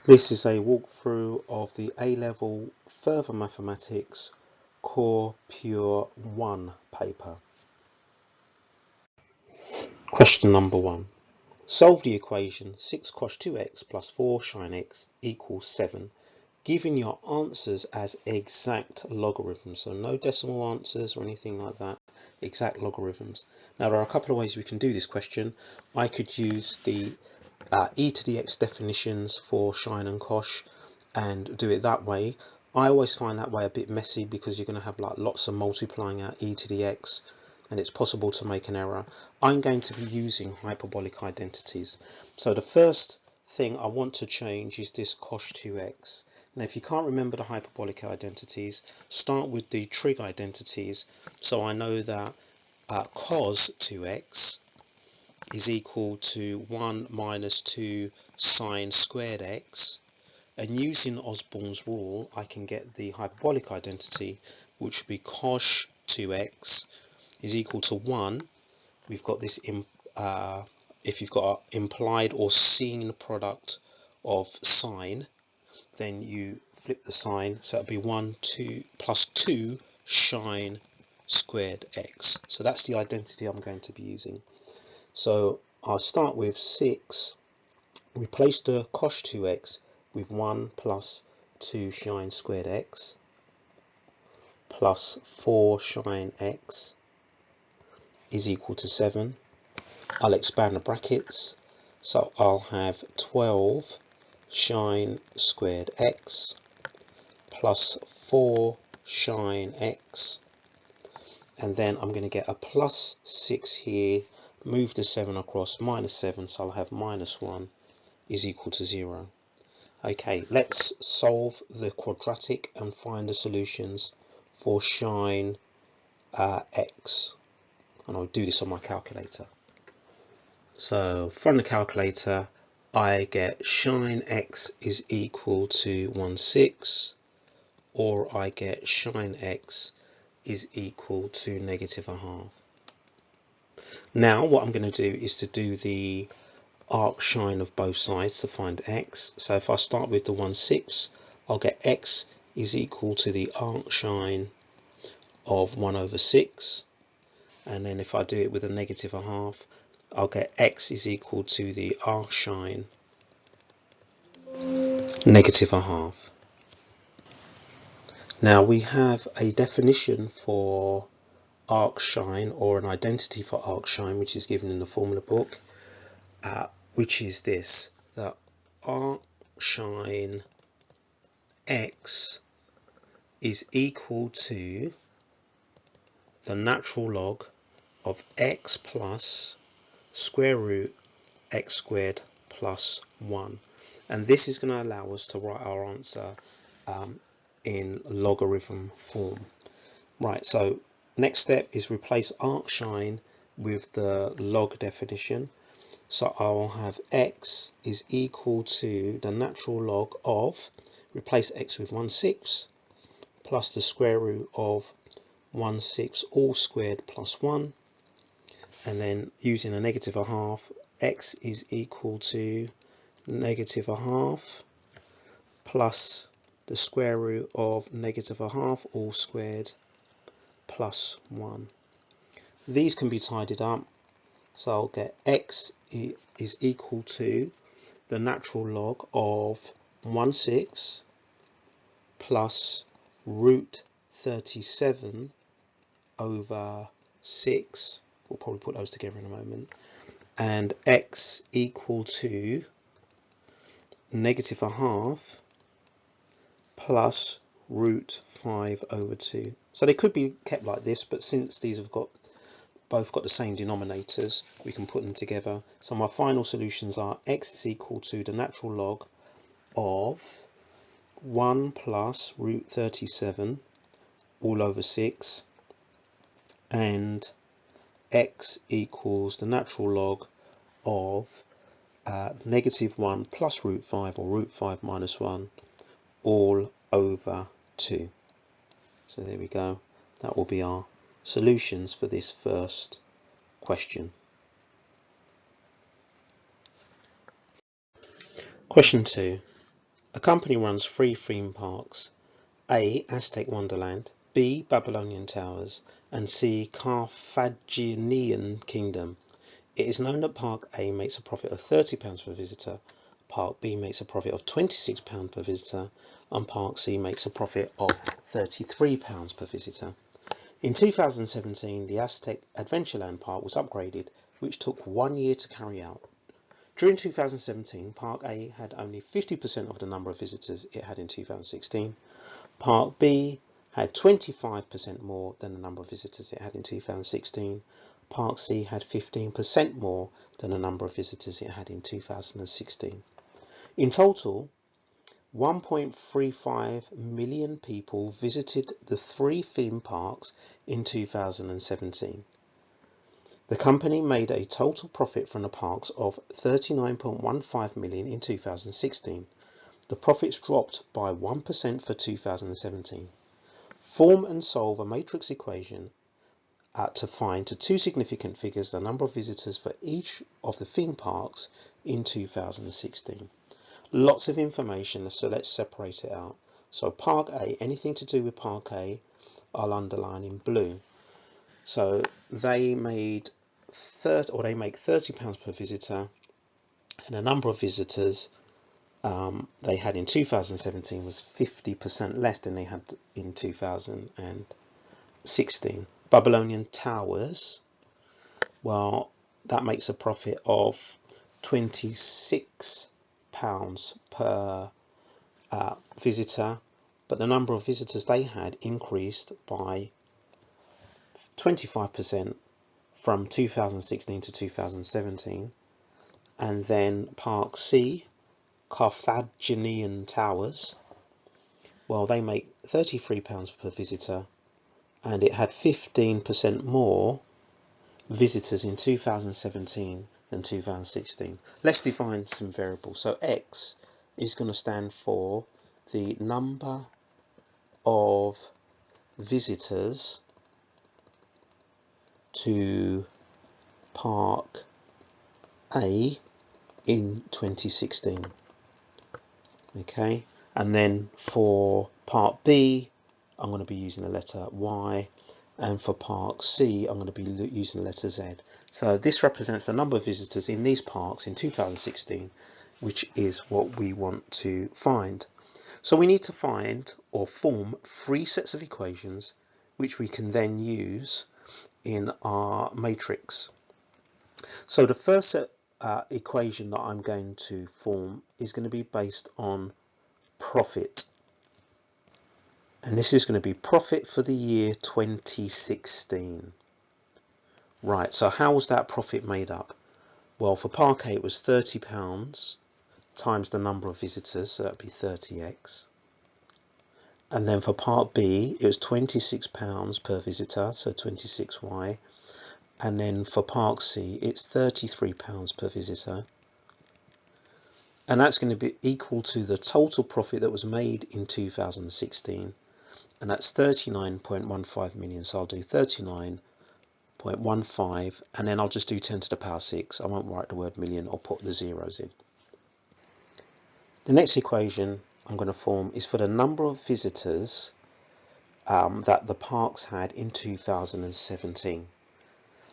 This is a walkthrough of the A-Level Further Mathematics Core Pure 1 paper. Question number 1. Solve the equation 6 cos 2x plus 4 sin x equals 7, giving your answers as exact logarithms. So no decimal answers or anything like that, exact logarithms. Now there are a couple of ways we can do this question. I could use the e to the x definitions for sin and cos and do it that way. I always find that way a bit messy because you're going to have like lots of multiplying out e to the x and it's possible to make an error. I'm going to be using hyperbolic identities. So the first thing I want to change is this cos 2x. Now if you can't remember the hyperbolic identities, start with the trig identities. So I know that cos 2x is equal to 1 minus 2 sine squared x, and using Osborne's rule I can get the hyperbolic identity, which would be cos 2x is equal to 1. We've got this if you've got an implied or seen product of sine, then you flip the sign, so it'll be 1 2 plus 2 sine squared x. So that's the identity I'm going to be using. So I'll start with 6, replace the cos 2x with 1 plus 2 sine squared x plus 4 sine x is equal to 7. I'll expand the brackets, so I'll have 12 sine squared x plus 4 sine x, and then I'm going to get a plus 6 here, move the 7 across, minus 7, so I'll have minus 1 is equal to 0. Okay, let's solve the quadratic and find the solutions for sine x. And I'll do this on my calculator. So from the calculator, I get sine x is equal to 1/6, or I get sine x is equal to -1/2. Now what I'm going to do is to do the arc sine of both sides to find x. So if I start with the 1/6, I'll get x is equal to the arc sine of 1/6. And then if I do it with a -1/2, I'll get x is equal to the arc sine -1/2. Now we have a definition for arc sine, or an identity for arc sine, which is given in the formula book, which is this: that arc sine x is equal to the natural log of x plus square root x squared plus 1. And this is going to allow us to write our answer in logarithm form. Right, so next step is replace arc sine with the log definition. So I'll have x is equal to the natural log of, replace x with 1/6 plus the square root of 1/6 all squared plus 1, and then using a -1/2, x is equal to -1/2 plus the square root of -1/2 all squared plus 1. These can be tidied up, so I'll get x is equal to the natural log of 1/6 plus root 37 over 6. We'll probably put those together in a moment. And x equal to -1/2 plus root 5 over 2. So they could be kept like this, but since these have both got the same denominators, we can put them together. So my final solutions are x is equal to the natural log of 1 plus root 37 all over 6, and x equals the natural log of -1 plus root 5, or root 5 minus 1, all over 2. So there we go. That will be our solutions for this first question. Question 2. A company runs 3 theme parks: A. Aztec Wonderland, B. Babylonian Towers, and C. Carthaginian Kingdom. It is known that Park A makes a profit of £30 per visitor, Park B makes a profit of £26 per visitor, and Park C makes a profit of £33 per visitor. In 2017, the Aztec Adventureland Park was upgraded, which took 1 year to carry out. During 2017, Park A had only 50% of the number of visitors it had in 2016. Park B had 25% more than the number of visitors it had in 2016. Park C had 15% more than the number of visitors it had in 2016. In total, 1.35 million people visited the 3 theme parks in 2017. The company made a total profit from the parks of 39.15 million in 2016. The profits dropped by 1% for 2017. Form and solve a matrix equation to find to 2 significant figures the number of visitors for each of the theme parks in 2016. Lots of information, so let's separate it out. So Park A, anything to do with Park A, I'll underline in blue. So they made they make £30 per visitor, and the number of visitors they had in 2017 was 50% less than they had in 2016. Babylonian Towers, well, that makes a profit of £26 per visitor, but the number of visitors they had increased by 25% from 2016 to 2017. And then Park C, Carthaginian Towers, well, they make £33 per visitor, and it had 15% more visitors in 2017 than 2016. Let's define some variables. So X is going to stand for the number of visitors to Park A in 2016. Okay, and then for Park B, I'm going to be using the letter Y, and for Park C, I'm going to be using the letter Z. So this represents the number of visitors in these parks in 2016, which is what we want to find. So we need to find or form 3 sets of equations which we can then use in our matrix. So the first equation that I'm going to form is going to be based on profit. And this is going to be profit for the year 2016. Right, so how was that profit made up? Well, for Park A it was £30 times the number of visitors, so that would be 30x. And then for Park B it was £26 per visitor, so 26y. And then for Park C it's £33 per visitor. And that's going to be equal to the total profit that was made in 2016. And that's 39.15 million. So I'll do 39.15, and then I'll just do 10 to the power 6. I won't write the word million or put the zeros in. The next equation I'm going to form is for the number of visitors that the parks had in 2017.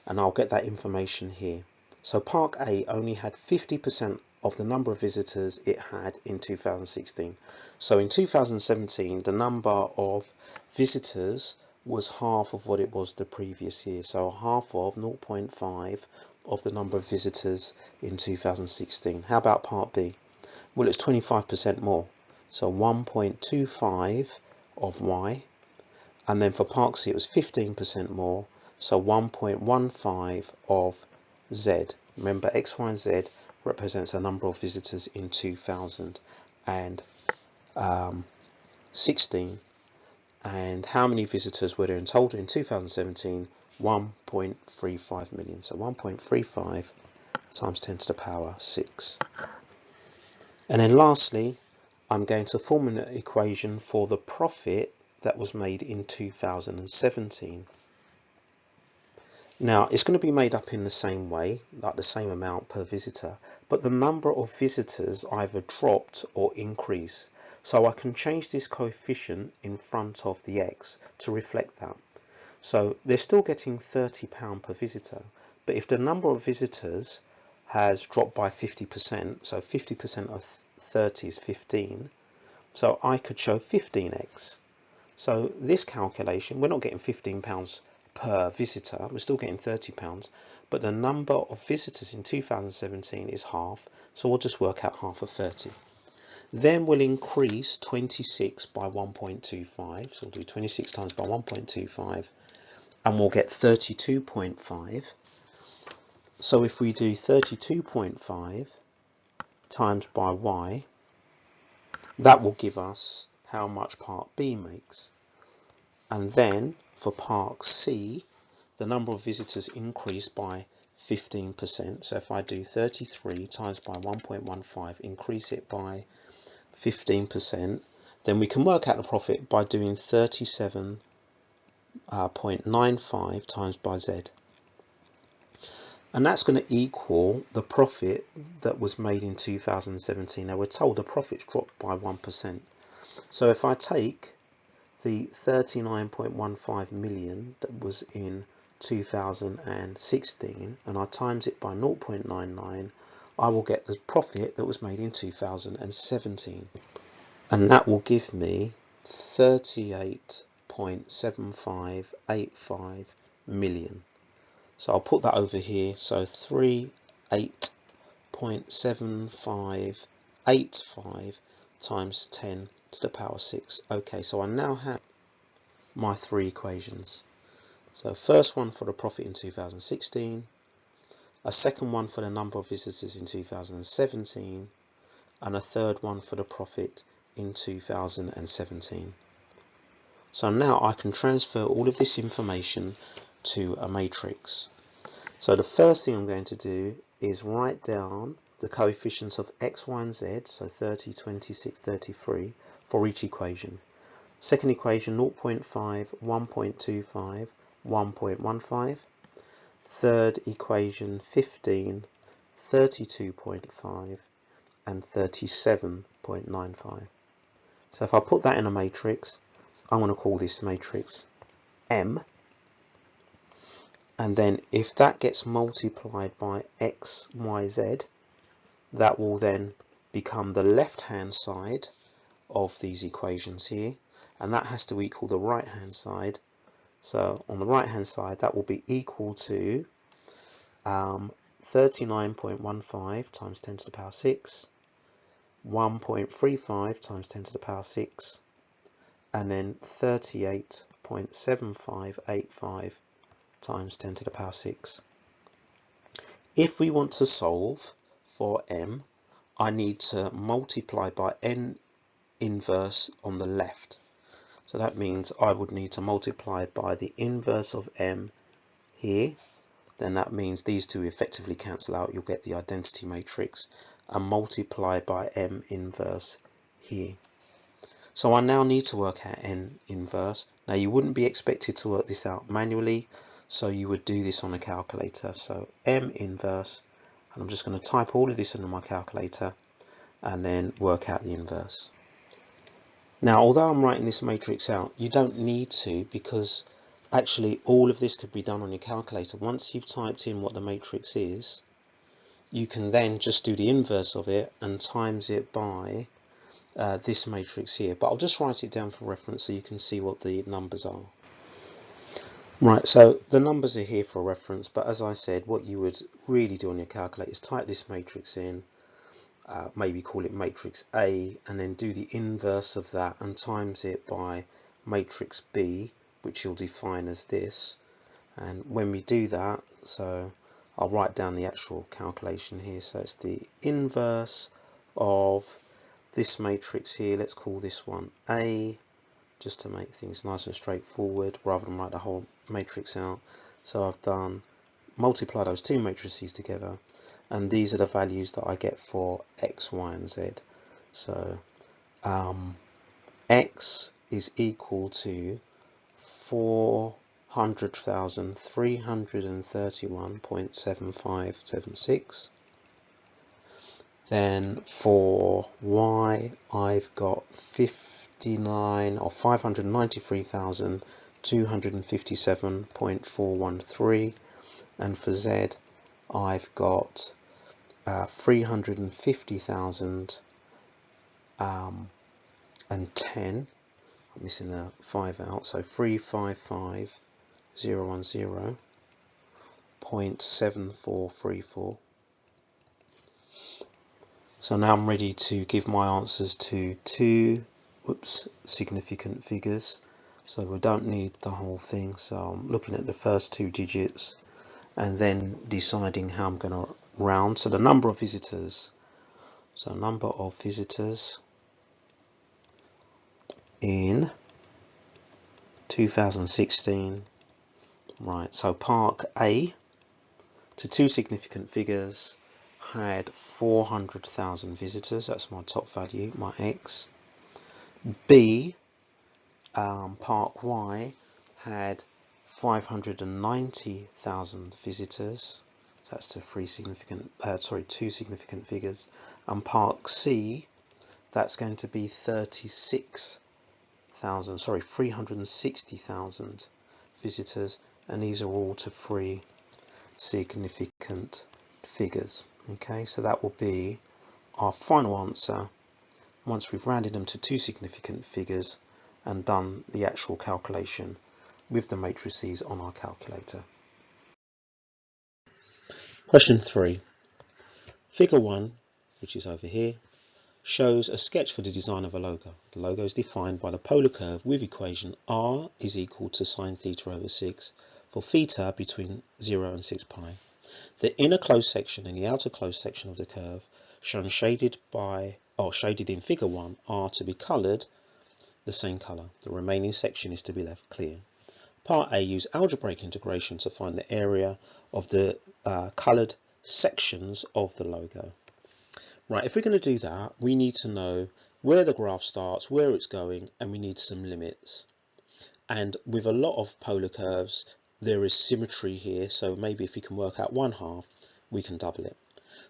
And I'll get that information here. So Park A only had 50% of the number of visitors it had in 2016. So in 2017, the number of visitors was half of what it was the previous year. So half of 0.5 of the number of visitors in 2016. How about Park B? Well, it's 25% more. So 1.25 of Y. And then for Park C, it was 15% more. So 1.15 of Z. Remember, X, Y, and Z represents the number of visitors in 2016. And how many visitors were there in total in 2017? 1.35 million. So 1.35 times 10 to the power 6. And then lastly, I'm going to form an equation for the profit that was made in 2017. Now it's going to be made up in the same way, like the same amount per visitor, but the number of visitors either dropped or increased. So I can change this coefficient in front of the x to reflect that. So they're still getting £30 per visitor, but if the number of visitors has dropped by 50%, so 50% of 30 is 15, so I could show 15x. So this calculation, we're not getting £15 per visitor, we're still getting £30, but the number of visitors in 2017 is half, so we'll just work out half of 30. Then we'll increase 26 by 1.25, so we'll do 26 times by 1.25, and we'll get 32.5. So if we do 32.5 times by y, that will give us how much part B makes. And then for part C, the number of visitors increased by 15%. So if I do 33 times by 1.15, increase it by 15%, then we can work out the profit by doing 37.95 times by Z. And that's going to equal the profit that was made in 2017. Now we're told the profits dropped by 1%. So if I take the 39.15 million that was in 2016 and I times it by 0.99, I will get the profit that was made in 2017. And that will give me 38.7585 million. So I'll put that over here. So 38.7585 times 10 to the power 6. Okay, so I now have my three equations. So first one for the profit in 2016, a second one for the number of visitors in 2017, and a third one for the profit in 2017. So now I can transfer all of this information to a matrix. So the first thing I'm going to do is write down the coefficients of x, y, and z, so 30, 26, 33, for each equation. Second equation, 0.5, 1.25, 1.15. Third equation, 15, 32.5, and 37.95. So if I put that in a matrix, I'm going to call this matrix M. And then if that gets multiplied by x, y, z, that will then become the left-hand side of these equations here, and that has to equal the right-hand side. So on the right-hand side, that will be equal to 39.15 times 10 to the power 6, 1.35 times 10 to the power 6, and then 38.7585 times 10 to the power 6. If we want to solve for m, I need to multiply by n inverse on the left. So that means I would need to multiply by the inverse of m here. Then that means these two effectively cancel out. You'll get the identity matrix, and multiply by m inverse here. So I now need to work out n inverse. Now you wouldn't be expected to work this out manually, so you would do this on a calculator. So m inverse, and I'm just going to type all of this into my calculator and then work out the inverse. Now although I'm writing this matrix out, you don't need to, because actually all of this could be done on your calculator. Once you've typed in what the matrix is, you can then just do the inverse of it and times it by this matrix here. But I'll just write it down for reference so you can see what the numbers are. Right, so the numbers are here for reference, but as I said, what you would really do on your calculator is type this matrix in, maybe call it matrix A, and then do the inverse of that and times it by matrix B, which you'll define as this. And when we do that, so I'll write down the actual calculation here. So it's the inverse of this matrix here. Let's call this one A, just to make things nice and straightforward rather than write the whole matrix out. So I've done multiply those two matrices together, and these are the values that I get for x, y, and z. So x is equal to 4 100,331.7576. Then for y, I've got 593,257.413, and for z, I've got 350,010. I'm missing a 5 out, so 355,010.7434. So now I'm ready to give my answers to two significant figures. So we don't need the whole thing. So I'm looking at the first two digits and then deciding how I'm going to round. So the number of visitors. So number of visitors in 2016. Right, so Park A, to two significant figures, had 400,000 visitors. That's my top value, my X. B, Park Y, had 590,000 visitors. That's to two significant figures. And Park C, that's going to be 360,000 visitors, and these are all to three significant figures. Okay, so that will be our final answer once we've rounded them to two significant figures and done the actual calculation with the matrices on our calculator. Question 3. Figure 1, which is over here, shows a sketch for the design of a logo. The logo is defined by the polar curve with equation r is equal to sine theta over 6 for theta between 0 and 6 pi. The inner closed section and the outer closed section of the curve, shown shaded in figure 1, are to be coloured the same colour. The remaining section is to be left clear. Part A, use algebraic integration to find the area of the coloured sections of the logo. Right, if we're going to do that, we need to know where the graph starts, where it's going, and we need some limits. And with a lot of polar curves, there is symmetry here, so maybe if we can work out 1/2, we can double it.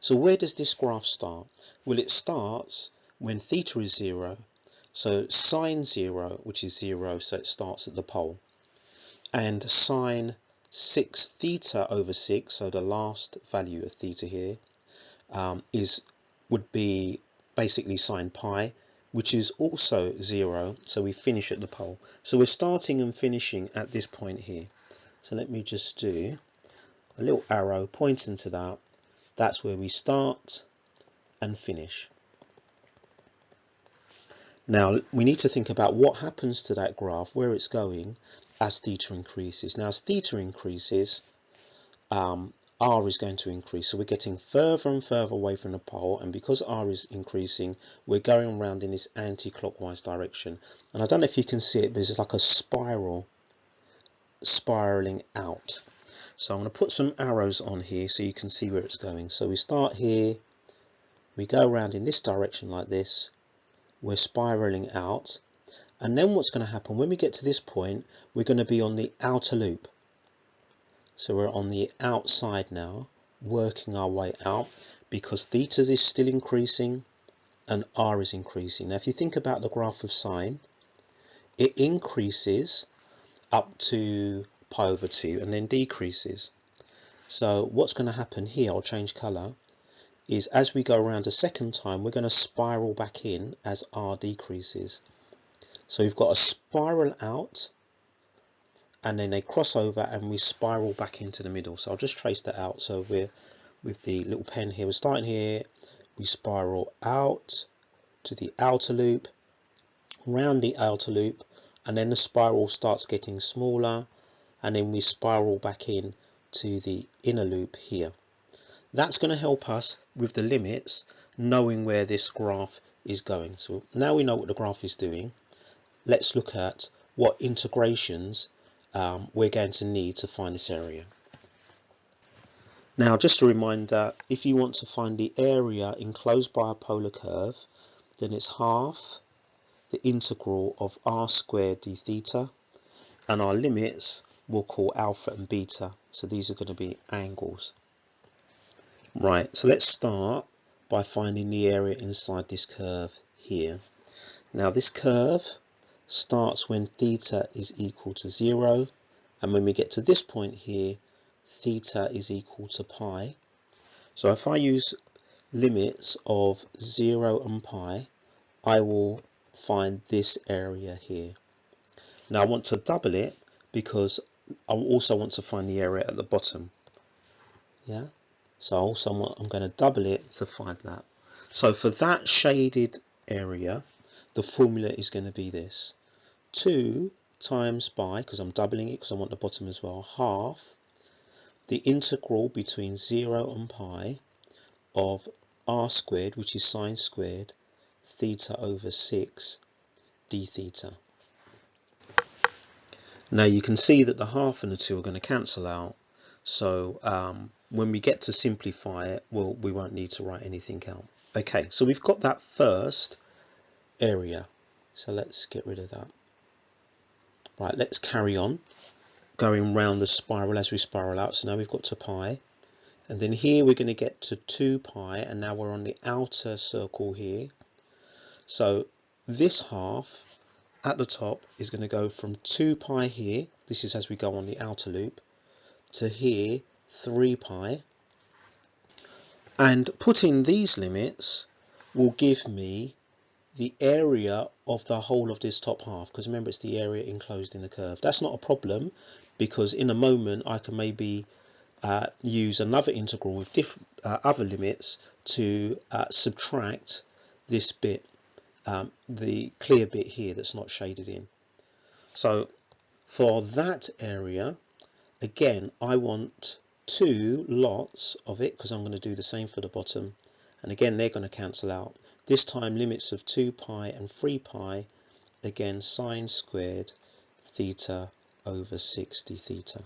So where does this graph start? Well, it starts when theta is 0, so sine 0, which is 0, so it starts at the pole. And sine 6 theta over 6, so the last value of theta here, would be basically sine pi, which is also 0, so we finish at the pole. So we're starting and finishing at this point here. So let me just do a little arrow pointing to that. That's where we start and finish. Now we need to think about what happens to that graph, where it's going as theta increases. Now as theta increases, r is going to increase, so we're getting further and further away from the pole, and because r is increasing, we're going around in this anti-clockwise direction. And I don't know if you can see it, but it's like a spiral spiraling out. So I'm going to put some arrows on here so you can see where it's going. So we start here, we go around in this direction like this, we're spiraling out, and then what's going to happen when we get to this point, we're going to be on the outer loop. So we're on the outside now, working our way out, because theta is still increasing and r is increasing. Now if you think about the graph of sine, it increases up to pi over 2 and then decreases. So what's going to happen here, I'll change colour, is as we go around a second time, we're going to spiral back in as r decreases. So we've got a spiral out, and then they cross over and we spiral back into the middle. So I'll just trace that out. So we're with the little pen here, we're starting here, we spiral out to the outer loop, round the outer loop, and then the spiral starts getting smaller, and then we spiral back in to the inner loop here. That's going to help us with the limits, knowing where this graph is going. So now we know what the graph is doing. Let's look at what integrations we're going to need to find this area. Now just a reminder, if you want to find the area enclosed by a polar curve, then it's half the integral of r squared d theta, and our limits we'll call alpha and beta. So these are going to be angles. Right, so let's start by finding the area inside this curve here. Now this curve starts when theta is equal to 0, and when we get to this point here, theta is equal to pi. So if I use limits of 0 and pi, I will find this area here. Now I want to double it because I also want to find the area at the bottom. Yeah, so I'm going to double it to find that. So for that shaded area, the formula is going to be this: 2 times by, because I'm doubling it because I want the bottom as well, half the integral between 0 and pi of r squared, which is sine squared, theta over 6 d theta. Now you can see that the half and the 2 are going to cancel out. So when we get to simplify it, well, we won't need to write anything out. Okay, so we've got that first area. So let's get rid of that. Right, let's carry on going round the spiral as we spiral out. So now we've got to pi. And then here we're going to get to 2 pi. And now we're on the outer circle here. So this half at the top is going to go from 2 pi here. This is as we go on the outer loop. To here, 3 pi. And putting these limits will give me the area of the whole of this top half, because remember it's the area enclosed in the curve. That's not a problem, because in a moment I can maybe use another integral with different other limits to subtract this bit, the clear bit here that's not shaded in. So for that area, again, I want 2 lots of it, because I'm going to do the same for the bottom. And again, they're going to cancel out. This time limits of 2 pi and 3 pi, again sine squared theta over 60 theta.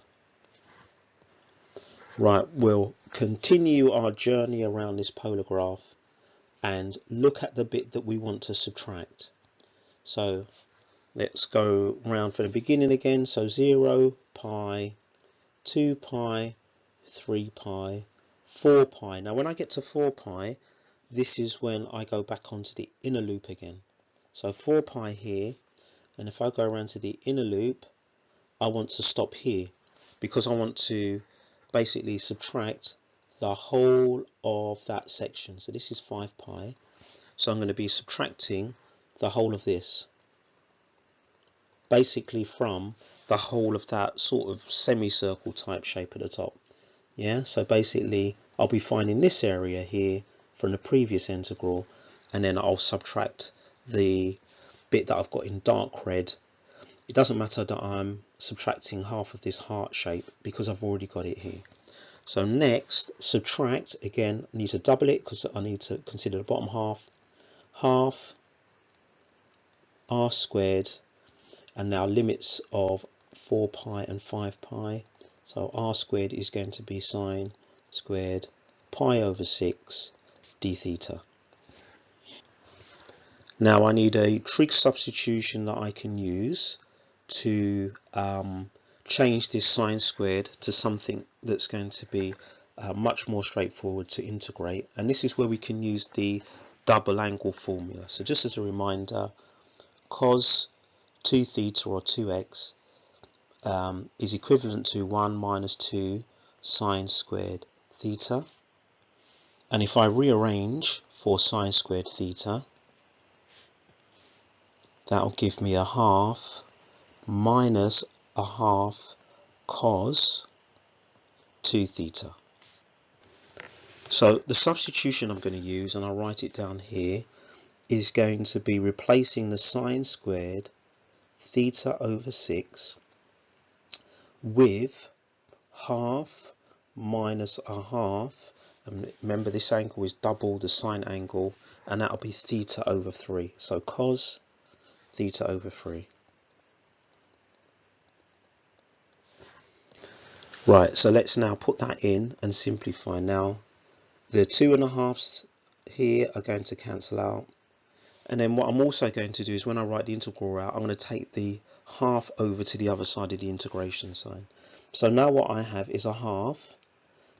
Right, we'll continue our journey around this polar graph and look at the bit that we want to subtract. So let's go round from the beginning again. So 0, pi, 2 pi, 3 pi, 4 pi. Now when I get to 4 pi, this is when I go back onto the inner loop again. So 4 pi here, and if I go around to the inner loop, I want to stop here because I want to basically subtract the whole of that section. So this is 5 pi. So I'm going to be subtracting the whole of this, basically from the whole of that sort of semicircle type shape at the top. Yeah, so basically I'll be finding this area here from the previous integral, and then I'll subtract the bit that I've got in dark red. It doesn't matter that I'm subtracting half of this heart shape because I've already got it here. So next, subtract, again, I need to double it because I need to consider the bottom half. Half r squared, and now limits of 4 pi and 5 pi. So r squared is going to be sine squared pi over 6 d theta. Now I need a trig substitution that I can use to change this sine squared to something that's going to be much more straightforward to integrate, and this is where we can use the double angle formula. So just as a reminder, cos 2 theta or 2x is equivalent to 1 minus 2 sine squared theta, and if I rearrange for sine squared theta, that will give me a half minus a half cos 2 theta. So the substitution I'm going to use, and I'll write it down here, is going to be replacing the sine squared theta over 6 with half minus a half, and remember this angle is double the sine angle, and that'll be theta over 3. So cos theta over 3. Right, so let's now put that in and simplify. Now the 2 1/2s here are going to cancel out. And then what I'm also going to do is when I write the integral out, I'm going to take the half over to the other side of the integration sign. So now what I have is a half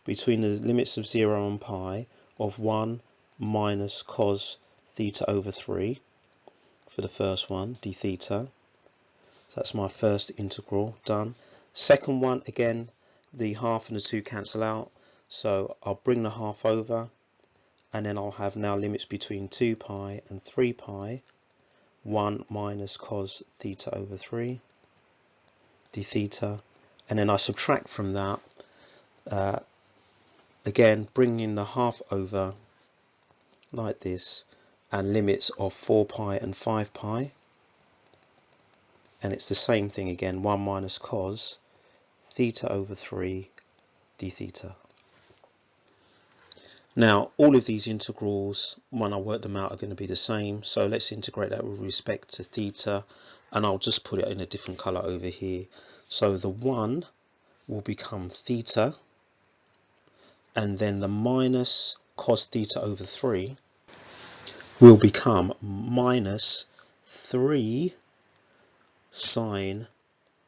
between the limits of 0 and pi of 1 minus cos theta over 3 for the first one, d theta. So that's my first integral done. Second one, again, the half and the 2 cancel out. So I'll bring the half over, and then I'll have now limits between 2 pi and 3 pi, 1 minus cos theta over 3 d theta, and then I subtract from that, again bringing the half over like this, and limits of 4 pi and 5 pi, and it's the same thing again, 1 minus cos theta over 3 d theta. Now all of these integrals, when I work them out, are going to be the same, so let's integrate that with respect to theta, and I'll just put it in a different colour over here. So the 1 will become theta, and then the minus cos theta over 3 will become minus 3 sine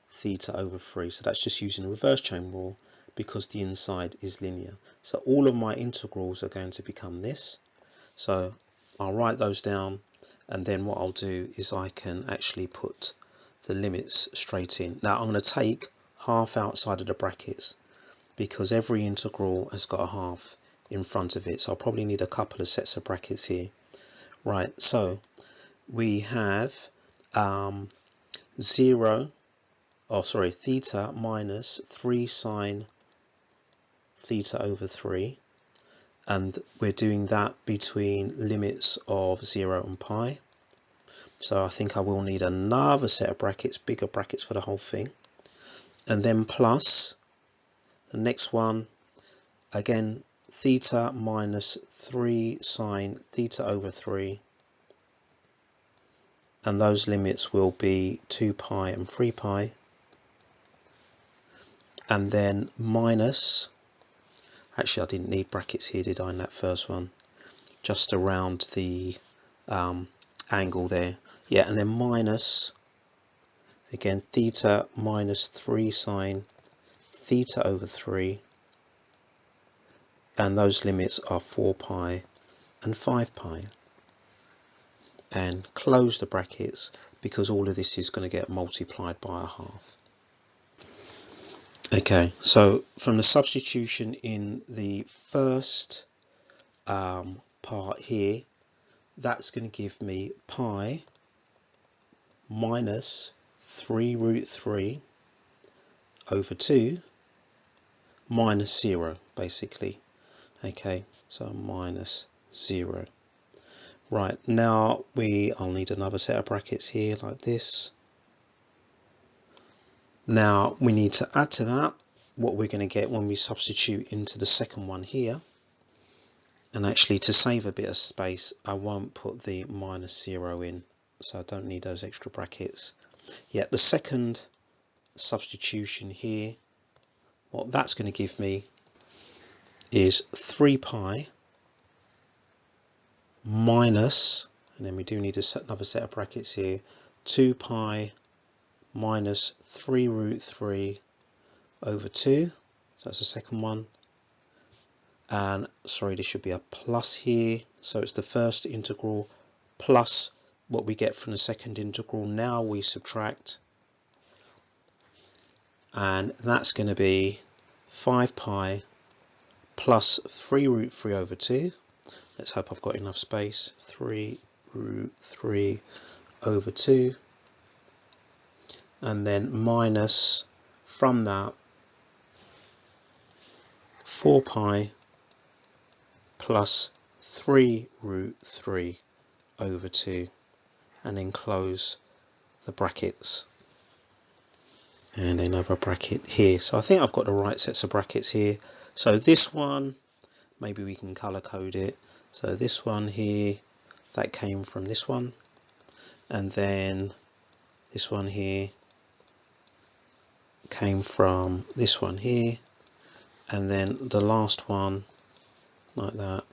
theta over 3. So that's just using the reverse chain rule because the inside is linear. So all of my integrals are going to become this. So I'll write those down, and then what I'll do is I can actually put the limits straight in. Now I'm going to take half outside of the brackets because every integral has got a half in front of it. So I'll probably need a couple of sets of brackets here. Right, so we have theta minus 3 sine theta over 3, and we're doing that between limits of 0 and pi. So I think I will need another set of brackets, bigger brackets for the whole thing, and then plus the next one, again theta minus 3 sine theta over 3, and those limits will be 2 pi and 3 pi, and then minus, actually I didn't need brackets here, did I, in that first one, just around the angle there, yeah, and then minus, again theta minus 3 sine theta over 3, and those limits are 4 pi and 5 pi, and close the brackets because all of this is going to get multiplied by a half. Okay, so from the substitution in the first part here, that's going to give me pi minus 3 root 3 over 2 minus 0, basically. Okay, so minus 0. Right, now I'll need another set of brackets here like this. Now we need to add to that what we're going to get when we substitute into the second one here. And actually, to save a bit of space, I won't put the minus 0 in, so I don't need those extra brackets. Yet the second substitution here, what that's going to give me is 3 pi minus, and then we do need another set of brackets here, 2 pi minus 3 root 3 over 2, so that's the second one, and sorry, this should be a plus here, so it's the first integral plus what we get from the second integral. Now we subtract, and that's going to be 5 pi plus 3 root 3 over 2. Let's hope I've got enough space. 3 root 3 over 2, and then minus from that 4 pi plus 3 root 3 over 2, and then close the brackets, and another bracket here. So I think I've got the right sets of brackets here. So this one, maybe we can color code it. So this one here, that came from this one, and then this one here came from this one here, and then the last one like that,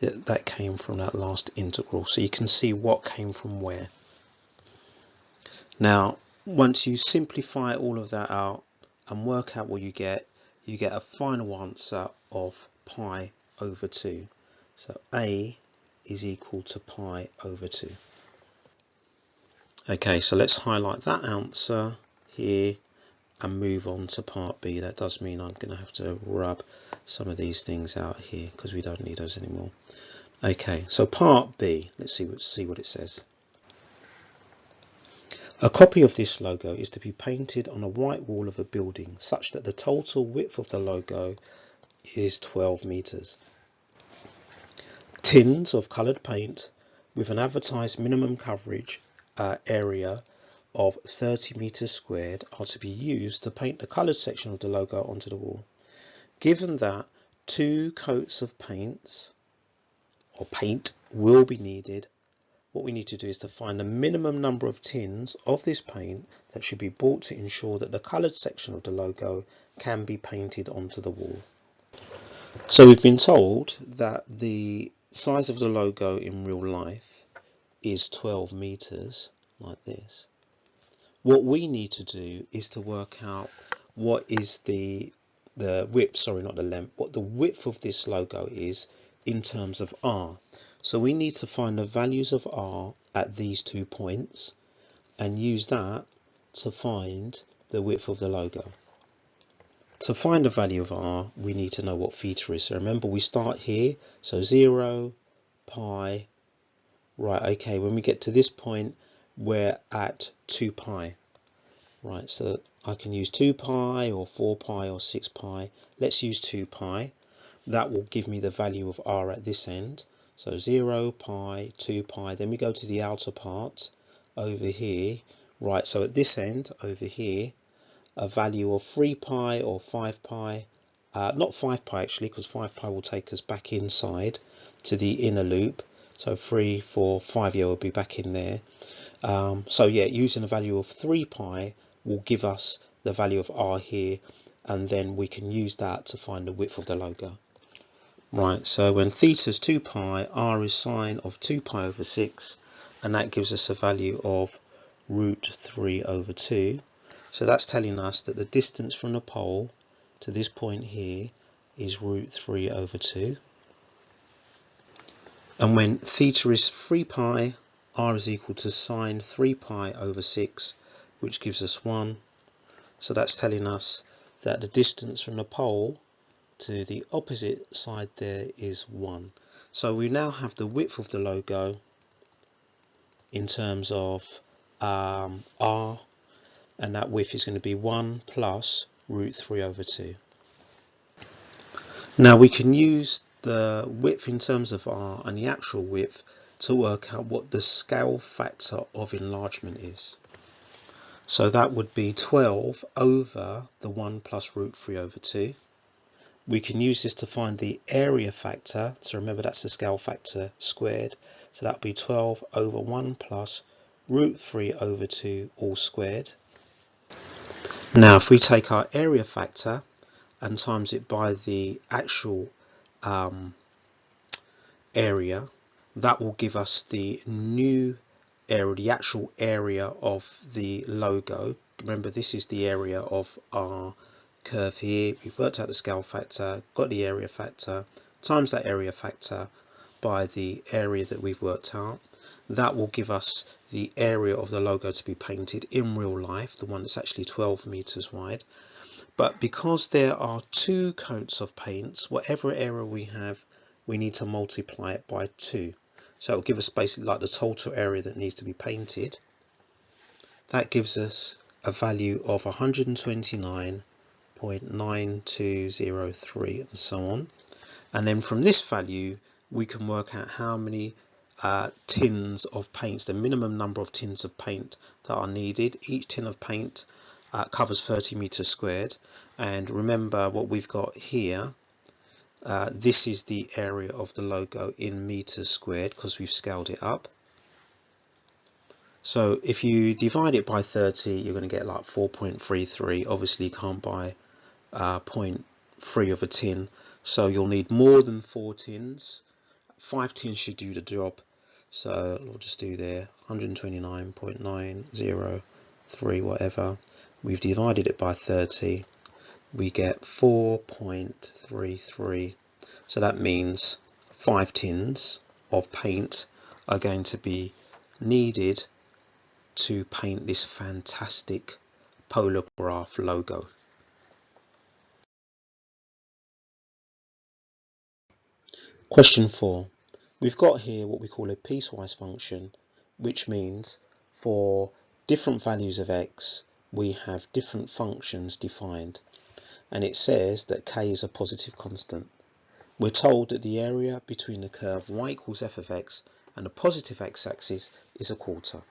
that came from that last integral. So you can see what came from where. Now, once you simplify all of that out and work out what you get a final answer of pi over 2. So A is equal to pi over 2. Okay, so let's highlight that answer here and move on to part B. That does mean I'm going to have to rub some of these things out here because we don't need those anymore. Okay, so part B, let's see what it says. A copy of this logo is to be painted on a white wall of a building such that the total width of the logo is 12 meters. Tins of coloured paint with an advertised minimum coverage area of 30 meters squared are to be used to paint the coloured section of the logo onto the wall. Given that 2 coats of paint will be needed, what we need to do is to find the minimum number of tins of this paint that should be bought to ensure that the coloured section of the logo can be painted onto the wall. So we've been told that the size of the logo in real life is 12 meters, like this. What we need to do is to work out what is the width, sorry, not the length, what the width of this logo is in terms of R. So we need to find the values of R at these 2 points and use that to find the width of the logo. To find the value of R, we need to know what theta is. So remember, we start here, so 0, pi, right, okay, when we get to this point, we're at 2 pi. Right, so I can use 2 pi or 4 pi or 6 pi. Let's use 2 pi. That will give me the value of R at this end. So 0, pi, 2 pi, then we go to the outer part over here. Right, so at this end over here, a value of 3 pi or 5 pi, not 5 pi actually, because 5 pi will take us back inside to the inner loop. So 3, 4, 5 will be back in there. So yeah, using a value of 3 pi will give us the value of R here, and then we can use that to find the width of the logo. Right, so when theta is 2 pi, R is sine of 2 pi over 6, and that gives us a value of root 3 over 2. So that's telling us that the distance from the pole to this point here is root 3 over 2. And when theta is 3 pi, R is equal to sine 3 pi over 6, which gives us 1. So that's telling us that the distance from the pole to the opposite side there is 1. So we now have the width of the logo in terms of R, and that width is going to be 1 plus root 3 over 2. Now we can use the width in terms of R and the actual width to work out what the scale factor of enlargement is. So that would be 12 over the 1 plus root 3 over 2. We can use this to find the area factor. So remember, that's the scale factor squared. So that would be 12 over 1 plus root 3 over 2 all squared. Now if we take our area factor and times it by the actual area, that will give us the new area, the actual area of the logo. Remember, this is the area of our curve here. We've worked out the scale factor, got the area factor, times that area factor by the area that we've worked out. That will give us the area of the logo to be painted in real life, the one that's actually 12 meters wide. But because there are 2 coats of paints, whatever area we have, we need to multiply it by 2. So it'll give us basically like the total area that needs to be painted. That gives us a value of 129.9203 and so on. And then from this value, we can work out how many tins of paints, the minimum number of tins of paint that are needed. Each tin of paint covers 30 meters squared. And remember what we've got here. This is the area of the logo in meters squared because we've scaled it up. So if you divide it by 30, you're going to get like 4.33. Obviously you can't buy 0.3 of a tin, so you'll need more than 4 tins 5/10 should do the job. So we'll just do there 129.903 whatever. We've divided it by 30. We get 4.33. So that means 5 tins of paint are going to be needed to paint this fantastic Polargraph logo. Question 4. We've got here what we call a piecewise function, which means for different values of x we have different functions defined, and it says that k is a positive constant. We're told that the area between the curve y equals f of x and the positive x-axis is a quarter,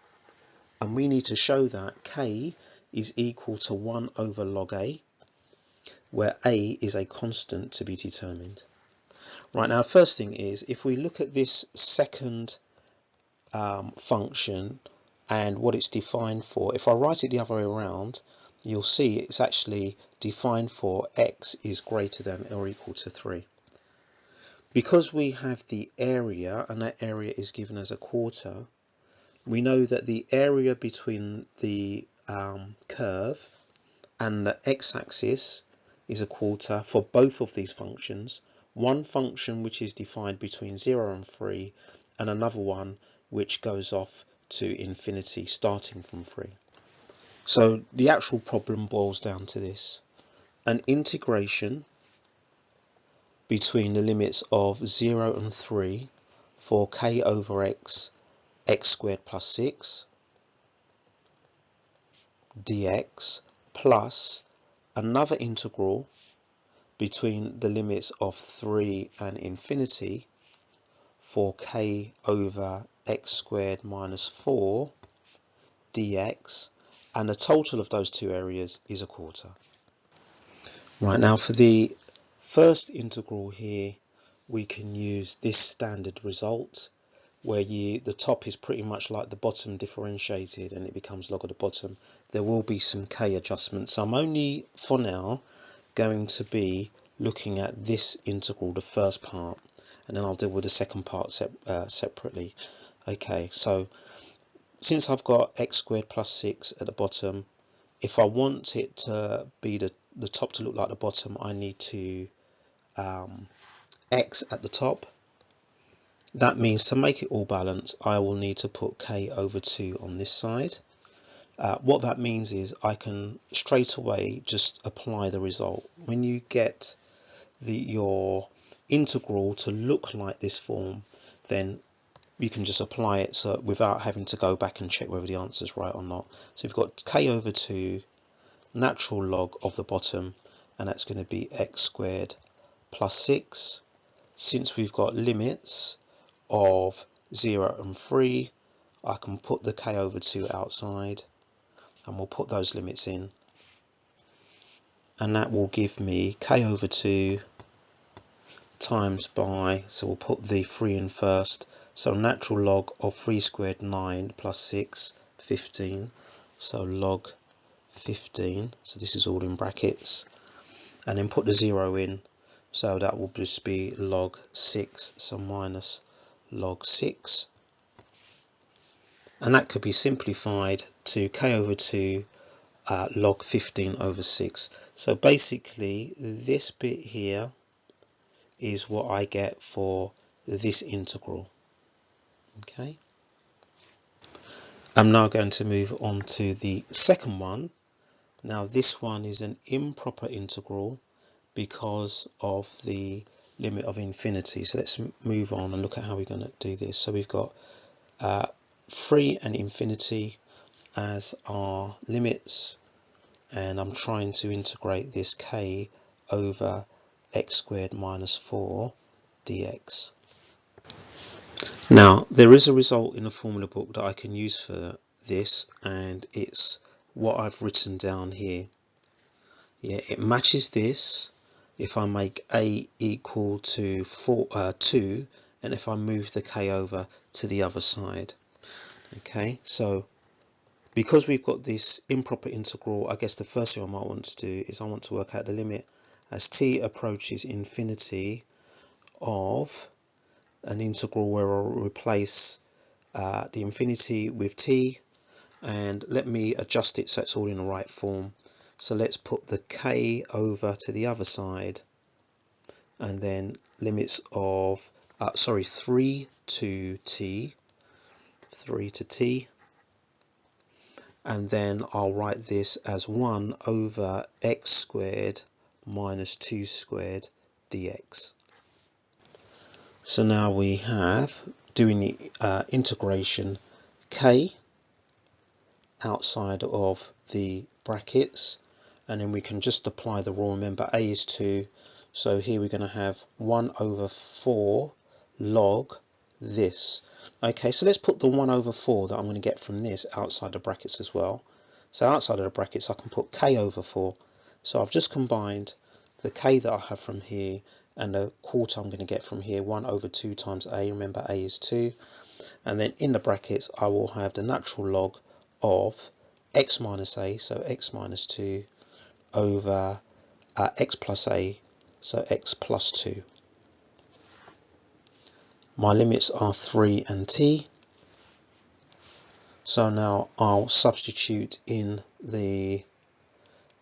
and we need to show that k is equal to 1 over log a, where a is a constant to be determined. Right, now first thing is, if we look at this second function and what it's defined for, if I write it the other way around, you'll see it's actually defined for x is greater than or equal to 3. Because we have the area, and that area is given as a quarter, we know that the area between the curve and the x-axis is a quarter for both of these functions. One function which is defined between 0 and 3, and another one which goes off to infinity starting from 3. So the actual problem boils down to this: an integration between the limits of 0 and 3 for k over x, x squared plus 6 dx, plus another integral between the limits of 3 and infinity for k over x squared minus 4 dx, and the total of those two areas is a quarter. Right, now for the first integral here, we can use this standard result where the top is pretty much like the bottom differentiated and it becomes log of the bottom. There will be some k adjustments. So I'm only for now going to be looking at this integral, the first part, and then I'll deal with the second part separately. Okay, so since I've got x squared plus 6 at the bottom, if I want it to be the top to look like the bottom, I need to x at the top. That means to make it all balanced, I will need to put k over 2 on this side. What that means is I can straight away just apply the result. When you get your integral to look like this form, then you can just apply it so without having to go back and check whether the answer is right or not. So you've got k over 2 natural log of the bottom, and that's going to be x squared plus 6. Since we've got limits of 0 and 3, I can put the k over 2 outside, and we'll put those limits in, and that will give me k over 2 times by, so we'll put the 3 in first, so natural log of 3 squared 9 plus 6 15, so log 15, so this is all in brackets, and then put the 0 in, so that will just be log 6, so minus log 6, and that could be simplified to k over 2 log 15 over 6. So basically this bit here is what I get for this integral. Okay, I'm now going to move on to the second one. Now this one is an improper integral because of the limit of infinity. So let's move on and look at how we're going to do this. So we've got 3 and infinity as our limits, and I'm trying to integrate this k over x squared minus 4 dx. Now there is a result in the formula book that I can use for this, and it's what I've written down here. Yeah, it matches this if I make a equal to 2, and if I move the k over to the other side. Okay, so because we've got this improper integral, I guess the first thing I might want to do is I want to work out the limit as t approaches infinity of an integral where I'll replace the infinity with t, and let me adjust it so it's all in the right form. So let's put the k over to the other side, and then limits of 3 to t, and then I'll write this as 1 over x squared minus 2 squared dx. So now we have, doing the integration, k outside of the brackets, and then we can just apply the rule. Remember, a is 2, so here we're going to have 1 over 4 log this. Okay, so let's put the 1 over 4 that I'm going to get from this outside the brackets as well. So outside of the brackets I can put k over 4. So I've just combined the k that I have from here and the quarter I'm going to get from here, 1 over 2 times a. Remember, a is 2. And then in the brackets I will have the natural log of x minus a, so x minus 2, over x plus a, so x plus 2. My limits are 3 and t. So now I'll substitute in the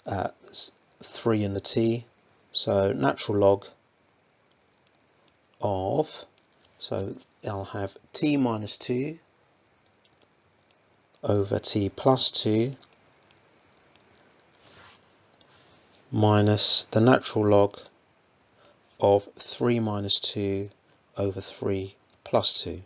3 and the t. So natural log of, so I'll have t minus 2 over t plus 2 minus the natural log of 3 minus 2 over 3 plus 2.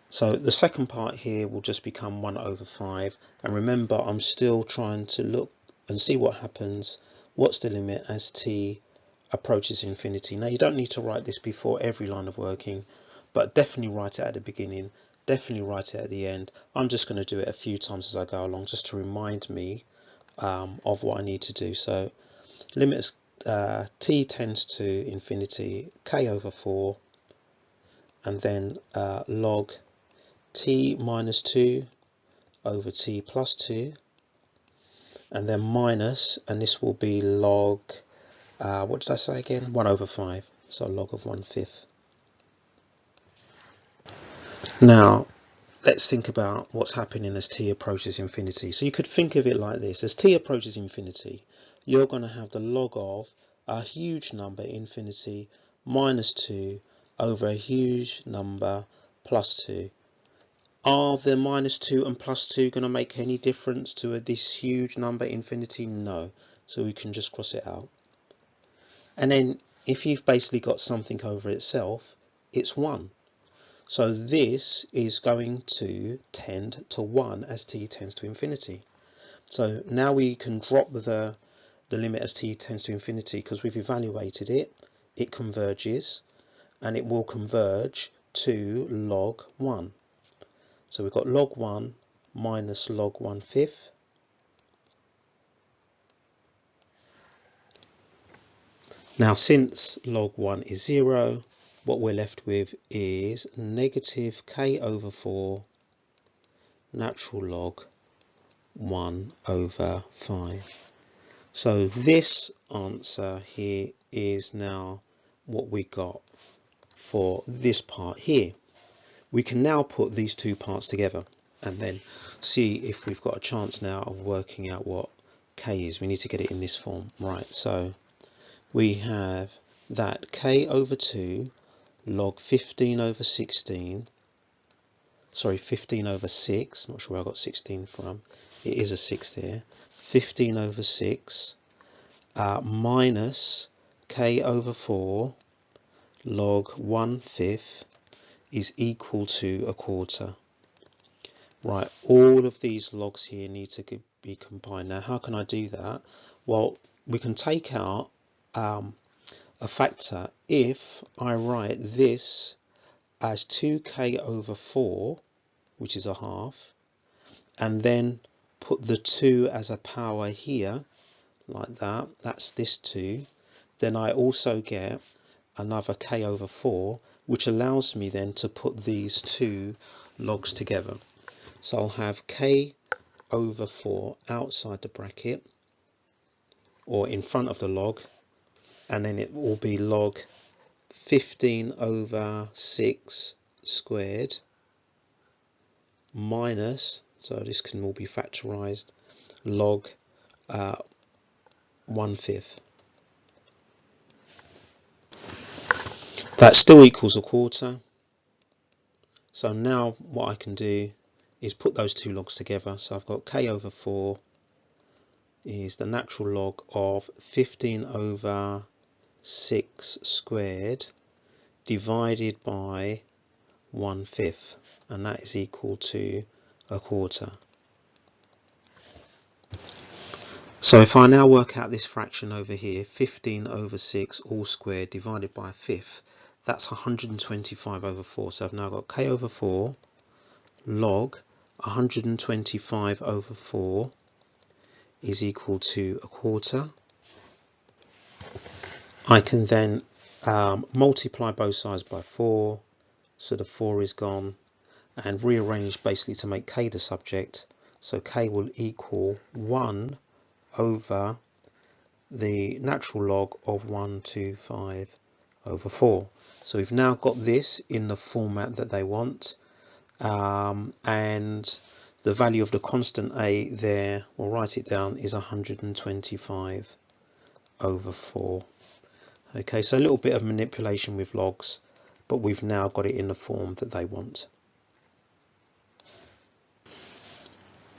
So the second part here will just become 1 over 5. And remember, I'm still trying to look and see what happens. What's the limit as t approaches infinity? Now, you don't need to write this before every line of working, but definitely write it at the beginning. Definitely write it at the end. I'm just going to do it a few times as I go along, just to remind me of what I need to do. So limit as t tends to infinity, k over 4, and then log t minus 2 over t plus 2, and then minus, and this will be log, what did I say again? 1 over 5, so log of 1/5. Now, let's think about what's happening as t approaches infinity. So you could think of it like this. As t approaches infinity, you're going to have the log of a huge number, infinity, minus 2 over a huge number, plus 2. Are the minus 2 and plus 2 going to make any difference to this huge number, infinity? No. So we can just cross it out. And then if you've basically got something over itself, it's 1. So this is going to tend to 1 as t tends to infinity. So now we can drop the limit as t tends to infinity, because we've evaluated it. It converges, and it will converge to log 1. So we've got log 1 minus log 1/5. Now, since log 1 is 0, what we're left with is negative k over 4 natural log 1 over 5. So this answer here is now what we got for this part here. We can now put these two parts together and then see if we've got a chance now of working out what k is. We need to get it in this form. Right, so we have that k over 2 log 15 over 16, sorry, 15 over 6, not sure where I got 16 from, it is a 6 there, 15 over 6 minus k over 4 log 1/5 is equal to a quarter. Right, all of these logs here need to be combined. Now, how can I do that? Well, we can take out a factor if I write this as 2k over 4, which is a half, and then put the 2 as a power here, like that. That's this 2. Then I also get another k over 4, which allows me then to put these two logs together. So I'll have k over 4 outside the bracket, or in front of the log, and then it will be log 15 over 6 squared minus, so this can all be factorised, log 1/5. That still equals a quarter. So now what I can do is put those two logs together. So I've got k over 4 is the natural log of 15 over 6 squared divided by 1/5, and that is equal to a quarter. So if I now work out this fraction over here, 15 over 6 all squared divided by a fifth, that's 125 over 4. So I've now got k over 4 log 125 over 4 is equal to a quarter. I can then multiply both sides by 4, so the 4 is gone, and rearrange basically to make k the subject. So k will equal 1 over the natural log of 125 over 4. So we've now got this in the format that they want, and the value of the constant a there, we'll write it down, is 125 over 4. Okay, so a little bit of manipulation with logs, but we've now got it in the form that they want.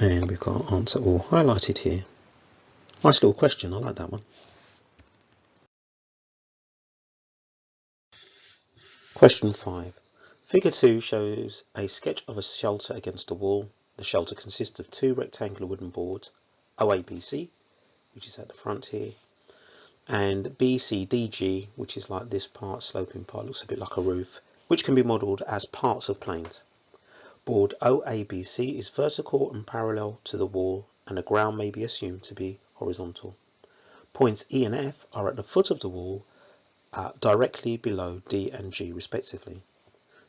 And we've got answer all highlighted here. Nice little question, I like that one. Question 5. Figure 2 shows a sketch of a shelter against a wall. The shelter consists of two rectangular wooden boards, OABC, which is at the front here, and BCDG, which is like this part, sloping part, looks a bit like a roof, which can be modelled as parts of planes. Board OABC is vertical and parallel to the wall, and the ground may be assumed to be horizontal. Points E and F are at the foot of the wall, directly below D and G respectively.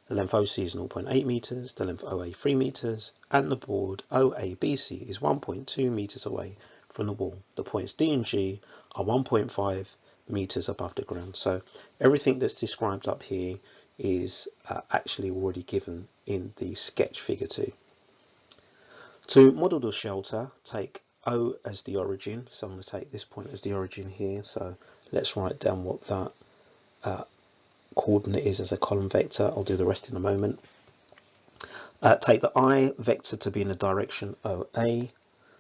The length OC is 0.8 meters, the length OA 3 meters, and the board OABC is 1.2 meters away from the wall. The points D and G are 1.5 meters above the ground. So everything that's described up here is actually already given in the sketch figure 2. To model the shelter, take O as the origin. So I'm going to take this point as the origin here. So let's write down what that coordinate is as a column vector. I'll do the rest in a moment. Take the I vector to be in the direction OA.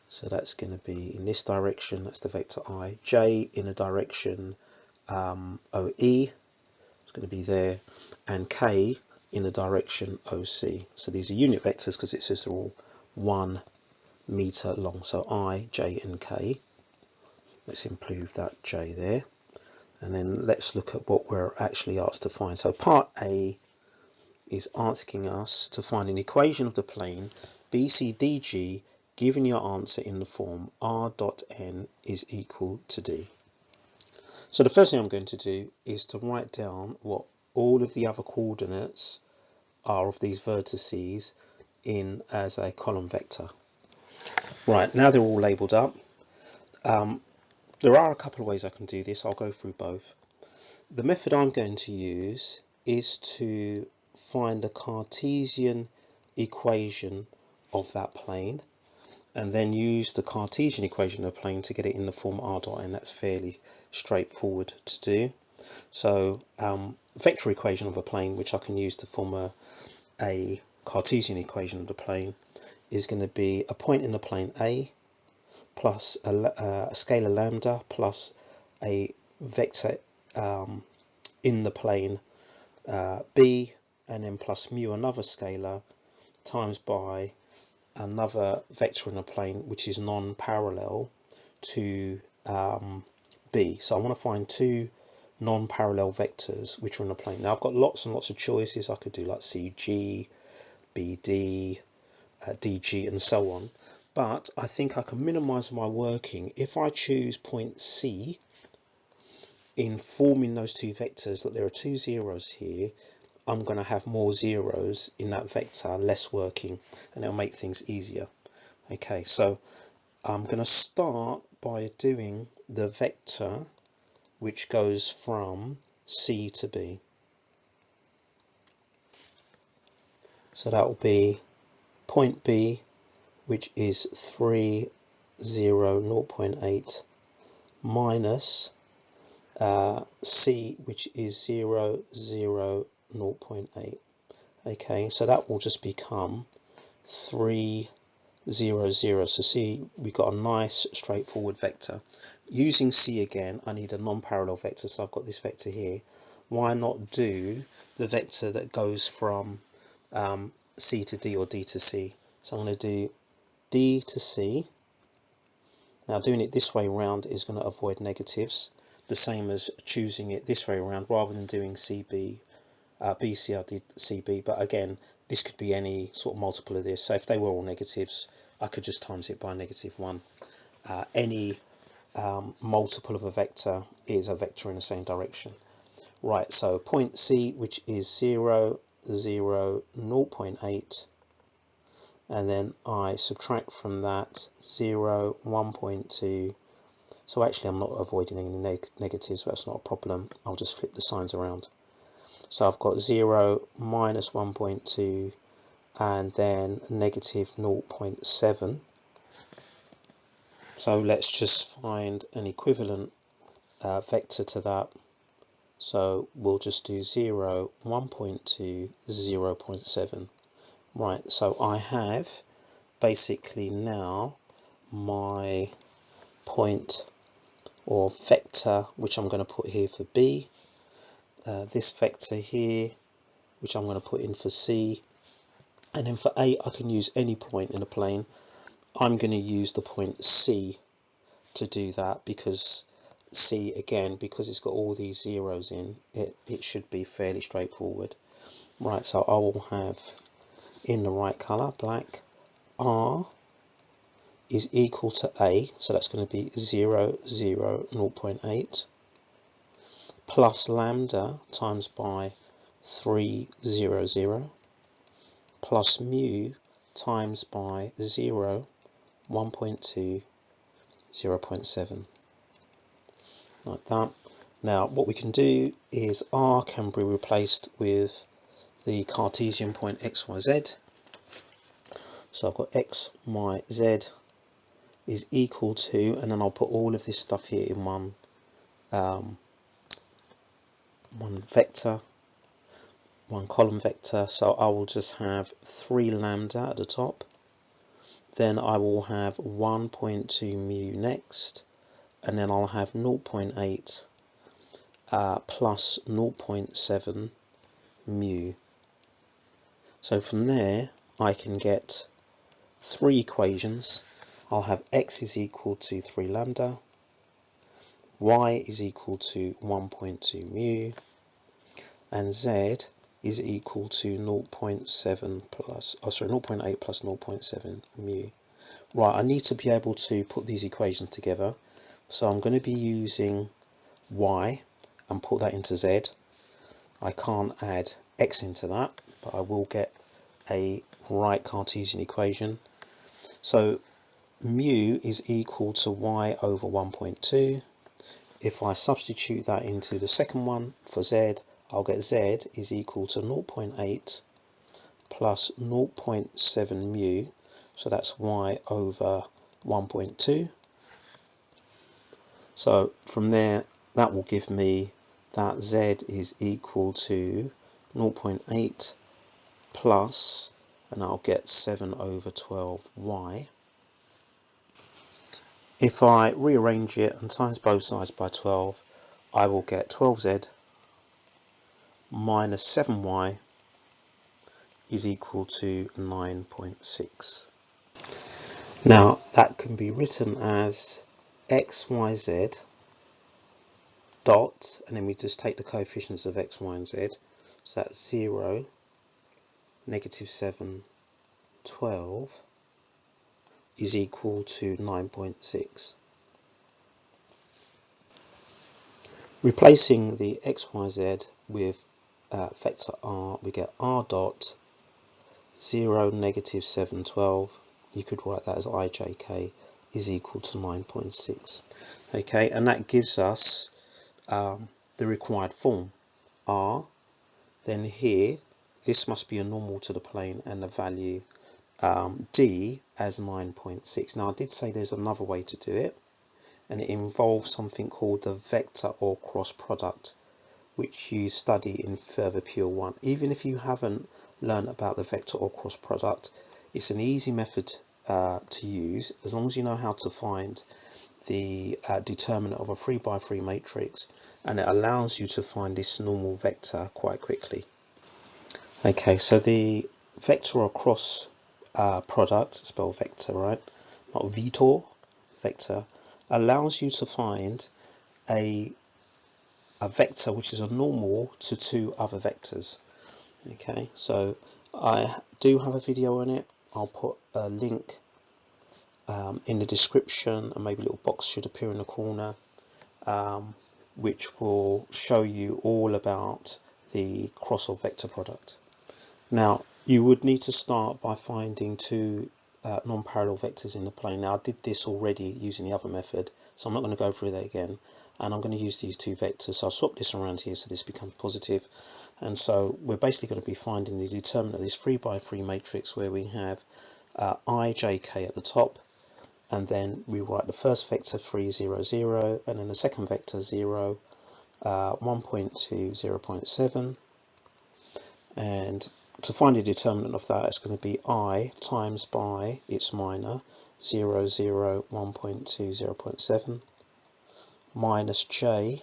So that's going to be in this direction. That's the vector I. J in the direction OE. It's going to be there. And K in the direction OC. So these are unit vectors because it says they're all 1 meter long. So I, J and K. Let's improve that J there. And then let's look at what we're actually asked to find. So part A is asking us to find an equation of the plane BCDG, given your answer in the form R dot N is equal to D. So the first thing I'm going to do is to write down what all of the other coordinates are of these vertices in as a column vector. Right, now they're all labelled up. There are a couple of ways I can do this. I'll go through both. The method I'm going to use is to find the Cartesian equation of that plane and then use the Cartesian equation of the plane to get it in the form R dot N. That's fairly straightforward to do. So vector equation of a plane, which I can use to form a Cartesian equation of the plane, is going to be a point in the plane A plus a scalar lambda plus a vector in the plane B, and then plus mu, another scalar, times by another vector in a plane which is non-parallel to B. So I want to find two non-parallel vectors which are in a plane. Now I've got lots and lots of choices. I could do like CG, BD, DG and so on. But I think I can minimize my working if I choose point C in forming those two vectors. That there are two zeros here, I'm going to have more zeros in that vector, less working, and it'll make things easier. Okay, so I'm going to start by doing the vector which goes from C to B. So that will be point B, which is 3, 0, 0.8 minus C, which is 0, 0, 0.8. Okay, so that will just become 3, 0, 0. So see, we've got a nice straightforward vector. Using C again, I need a non-parallel vector, so I've got this vector here. Why not do the vector that goes from C to D or D to C? So I'm going to do D to C. Now doing it this way around is going to avoid negatives, the same as choosing it this way around rather than doing CB, BC, I did CB, but again, this could be any sort of multiple of this. So if they were all negatives, I could just times it by -1. Any multiple of a vector is a vector in the same direction. Right, so point C, which is 0, 0, 0.8, and then I subtract from that 0, 1.2. So actually I'm not avoiding any negatives, so that's not a problem. I'll just flip the signs around. So I've got 0, minus 1.2, and then negative 0.7. So let's just find an equivalent vector to that. So we'll just do 0, 1.2, 0.7. Right, so I have basically now my point or vector, which I'm going to put here for B, this vector here, which I'm going to put in for C, and then for A I can use any point in a plane. I'm going to use the point C to do that, because C, again, because it's got all these zeros in it should be fairly straightforward. Right, so I will have, in the right colour, black, R is equal to A, so that's going to be 0, 0, 0.8, plus lambda times by 3, 0, 0, plus mu times by 0, 1.2, 0.7. Like that. Now what we can do is R can be replaced with the Cartesian point x, y, z. So I've got x, y, z is equal to, and then I'll put all of this stuff here in one vector, one column vector. So I will just have 3 lambda at the top, then I will have 1.2 mu next, and then I'll have 0.8 plus 0.7 mu. So from there I can get 3 equations. I'll have x is equal to 3 lambda, y is equal to 1.2 mu, and z is equal to 0.7 plus, 0.8 plus 0.7 mu. Right, I need to be able to put these equations together, so I'm going to be using y and put that into z. I can't add x into that, but I will get a right Cartesian equation. So mu is equal to y over 1.2. If I substitute that into the second one for z, I'll get z is equal to 0.8 plus 0.7 mu, so that's y over 1.2. So from there, that will give me that z is equal to 0.8 plus, and I'll get 7 over 12y. If I rearrange it and times both sides by 12, I will get 12z minus 7y is equal to 9.6. Now that can be written as x, y, z dot, and then we just take the coefficients of x, y, and z. So that's 0, negative 7, 12 is equal to 9.6. Replacing the x, y, z with vector r, we get r dot 0, negative 7, 12. You could write that as ijk is equal to 9.6. Okay, and that gives us the required form. R, then here this must be a normal to the plane, and the value D as 9.6. Now I did say there's another way to do it, and it involves something called the vector or cross product, which you study in further Pure 1. Even if you haven't learned about the vector or cross product, it's an easy method to use, as long as you know how to find the determinant of a 3x3 matrix, and it allows you to find this normal vector quite quickly. Okay, so the vector or cross product, spell vector, right, not Vitor, vector, allows you to find a vector which is a normal to two other vectors. Okay, so I do have a video on it. I'll put a link in the description, and maybe a little box should appear in the corner, which will show you all about the cross or vector product. Now you would need to start by finding two non-parallel vectors in the plane. Now I did this already using the other method, so I'm not going to go through that again, and I'm going to use these two vectors. So I'll swap this around here so this becomes positive, and so we're basically going to be finding the determinant of this 3x3 matrix, where we have I, j, k at the top, and then we write the first vector 3, 0, 0, and then the second vector 0, 1.2, 0.7, and to find the determinant of that, it's going to be I times by its minor 0, 0, 1.2, 0.7, minus j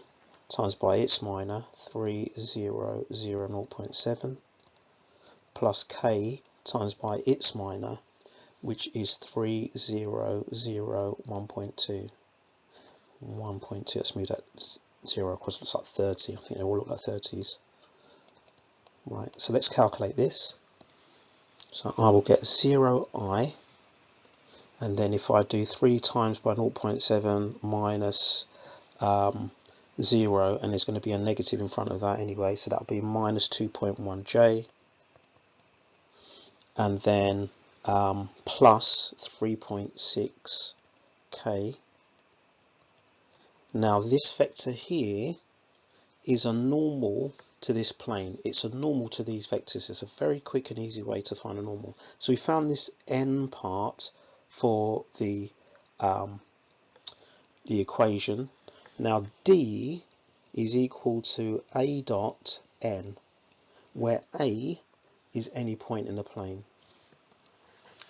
times by its minor 3, 0, 0, 0.7, plus k times by its minor, which is 3, 0, 0, 1.2. 1.2, let's move that 0 across, looks like 30. I think they all look like 30s. Right, so let's calculate this. So I will get 0i, and then if I do 3 times by 0.7 minus 0, and there's going to be a negative in front of that anyway, so that'll be minus 2.1j, and then plus 3.6k. Now this vector here is a normal to this plane. It's a normal to these vectors. It's a very quick and easy way to find a normal. So we found this n part for the equation. Now D is equal to a dot n, where a is any point in the plane.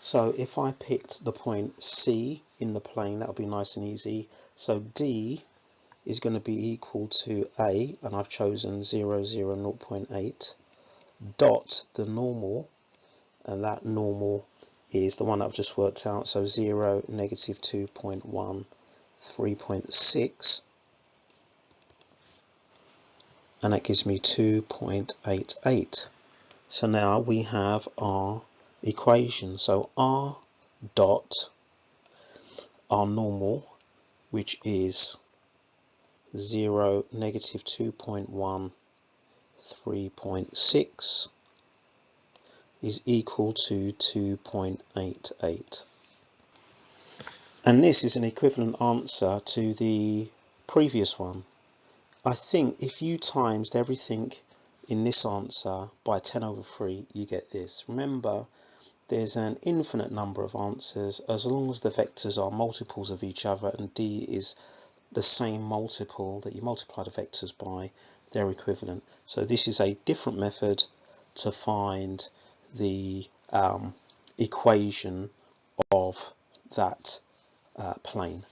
So if I picked the point C in the plane, that would be nice and easy. So D is going to be equal to A, and I've chosen 0, 0, 0.8, dot the normal, and that normal is the one that I've just worked out, so 0, negative 2.1, 3.6, and that gives me 2.88. So now we have our equation. So R dot our normal, which is 0, negative 2.1, 3.6, is equal to 2.88. And this is an equivalent answer to the previous one. I think if you times everything in this answer by 10 over 3, you get this. Remember, there's an infinite number of answers as long as the vectors are multiples of each other, and D is the same multiple that you multiply the vectors by, they're equivalent. So this is a different method to find the equation of that plane.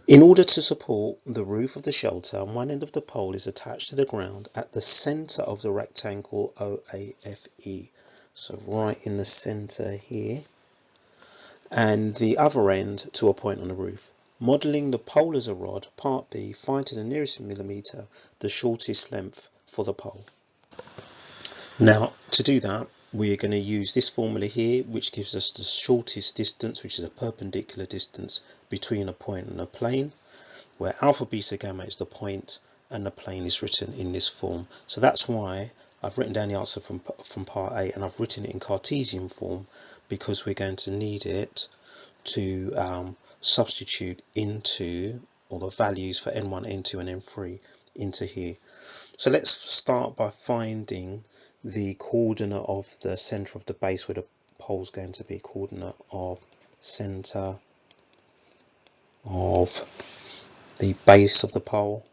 In order to support the roof of the shelter, one end of the pole is attached to the ground at the centre of the rectangle OAFE. So right in the centre here. And the other end to a point on the roof. Modelling the pole as a rod, part B, find to the nearest millimetre the shortest length for the pole. Now to do that, we're going to use this formula here, which gives us the shortest distance, which is a perpendicular distance between a point and a plane, where alpha, beta, gamma is the point and the plane is written in this form. So that's why I've written down the answer from part A, and I've written it in Cartesian form, because we're going to need it to substitute into all the values for n1, n2 and n3 into here. So let's start by finding the coordinate of the center of the base, where the pole is going to be. Coordinate of center of the base of the pole.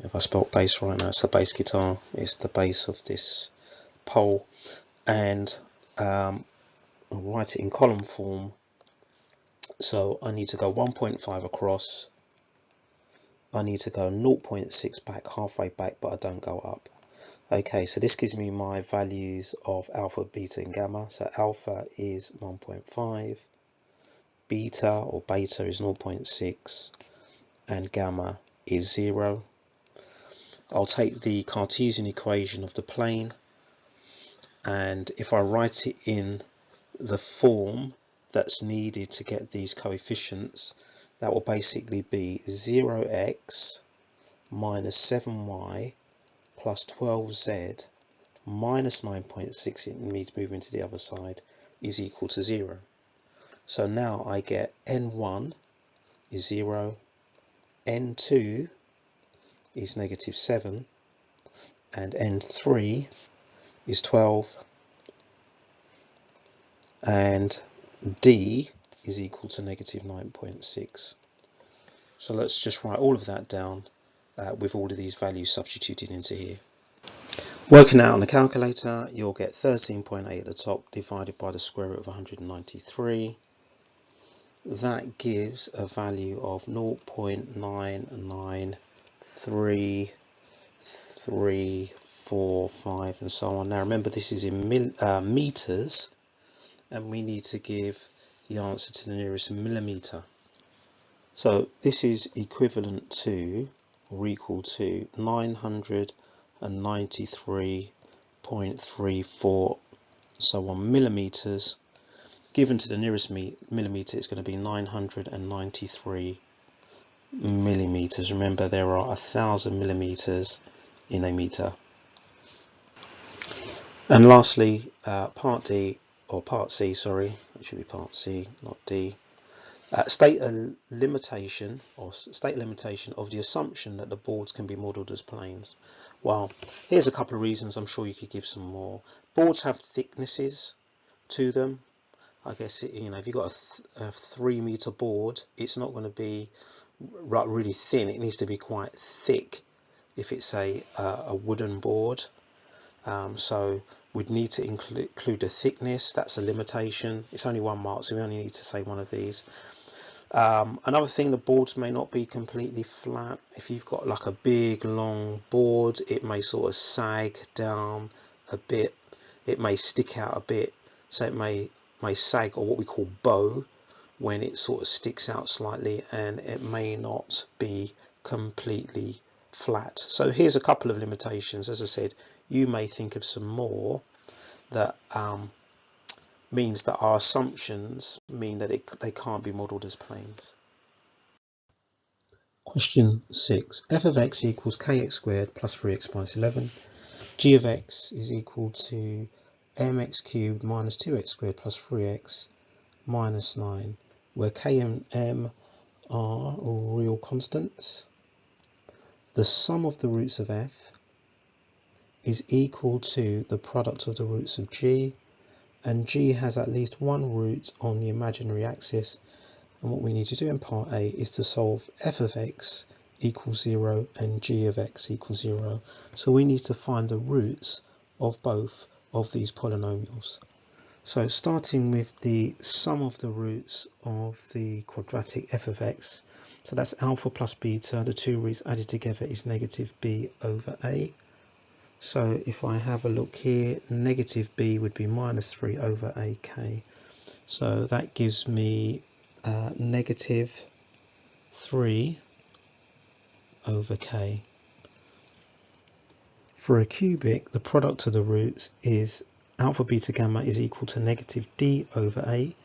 If I spelled base right, now it's the bass guitar. It's the base of this pole, and I'll write it in column form. So I need to go 1.5 across. I need to go 0.6 back, halfway back, but I don't go up. Okay, so this gives me my values of alpha, beta and gamma. So alpha is 1.5, beta or beta is 0.6, and gamma is 0. I'll take the Cartesian equation of the plane, and if I write it in the form that's needed to get these coefficients, that will basically be 0x minus 7y plus 12z minus 9.6, it needs moving to the other side, is equal to 0. So now I get n1 is 0, n2 is negative 7, and n3 is 12, and d is equal to negative 9.6. So let's just write all of that down with all of these values substituted into here. Working out on the calculator, you'll get 13.8 at the top divided by the square root of 193. That gives a value of 0.99345 and so on. Now remember, this is in meters, and we need to give the answer to the nearest millimeter. So this is equivalent to, or equal to, 993.34 so on millimeters. Given to the nearest millimeter, it's going to be 993 millimeters. Remember, there are 1,000 millimeters in a meter. And lastly, part D, or part C, sorry, it should be part C, not D. State a limitation, or state limitation of the assumption that the boards can be modelled as planes. Well, here's a couple of reasons. I'm sure you could give some more. Boards have thicknesses to them. I guess if you've got a 3 meter board, it's not going to be really thin. It needs to be quite thick if it's a wooden board. So we'd need to include the thickness. That's a limitation. It's only 1 mark, so we only need to say one of these. Another thing, the boards may not be completely flat. If you've got like a big long board, it may sort of sag down a bit. It may stick out a bit, so it may sag, or what we call bow, when it sort of sticks out slightly, and it may not be completely flat. So here's a couple of limitations. As I said, you may think of some more that means that our assumptions mean that they can't be modelled as planes. Question 6. F of x equals kx squared plus 3x minus 11. G of x is equal to mx cubed minus 2x squared plus 3x minus 9, where k and m are real constants. The sum of the roots of f is equal to the product of the roots of g, and g has at least one root on the imaginary axis, and what we need to do in part A is to solve f of x equals 0 and g of x equals 0. So we need to find the roots of both of these polynomials. So starting with the sum of the roots of the quadratic f of x, so that's alpha plus beta, the two roots added together is negative b over a. So if I have a look here, negative b would be minus 3 over ak. So that gives me negative 3 over k. For a cubic, the product of the roots is alpha beta gamma is equal to negative d over a.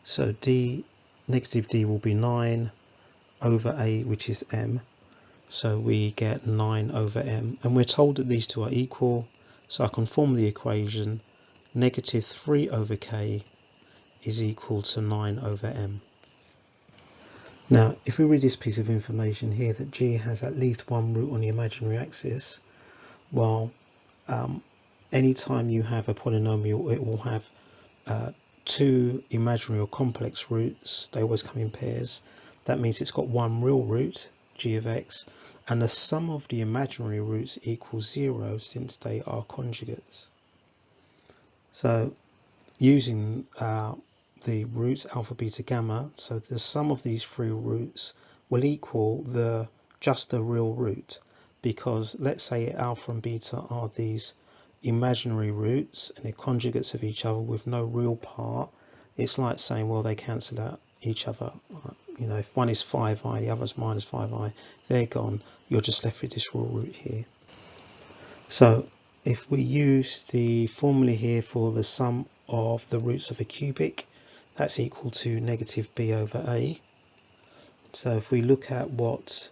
So negative d will be 9 over a, which is m. So we get 9 over m, and we're told that these two are equal, so I can form the equation negative 3 over k is equal to 9 over m. Now, if we read this piece of information here that g has at least one root on the imaginary axis, well, anytime you have a polynomial, it will have two imaginary or complex roots. They always come in pairs. That means it's got one real root, g of x, and the sum of the imaginary roots equals 0 since they are conjugates. So using the roots alpha, beta, gamma, so the sum of these three roots will equal just the real root, because let's say alpha and beta are these imaginary roots and they're conjugates of each other with no real part. It's like saying, well, they cancel out each other. You know, if one is 5i, the other is minus 5i, they're gone. You're just left with this real root here. So if we use the formula here for the sum of the roots of a cubic, that's equal to negative b over a. So if we look at what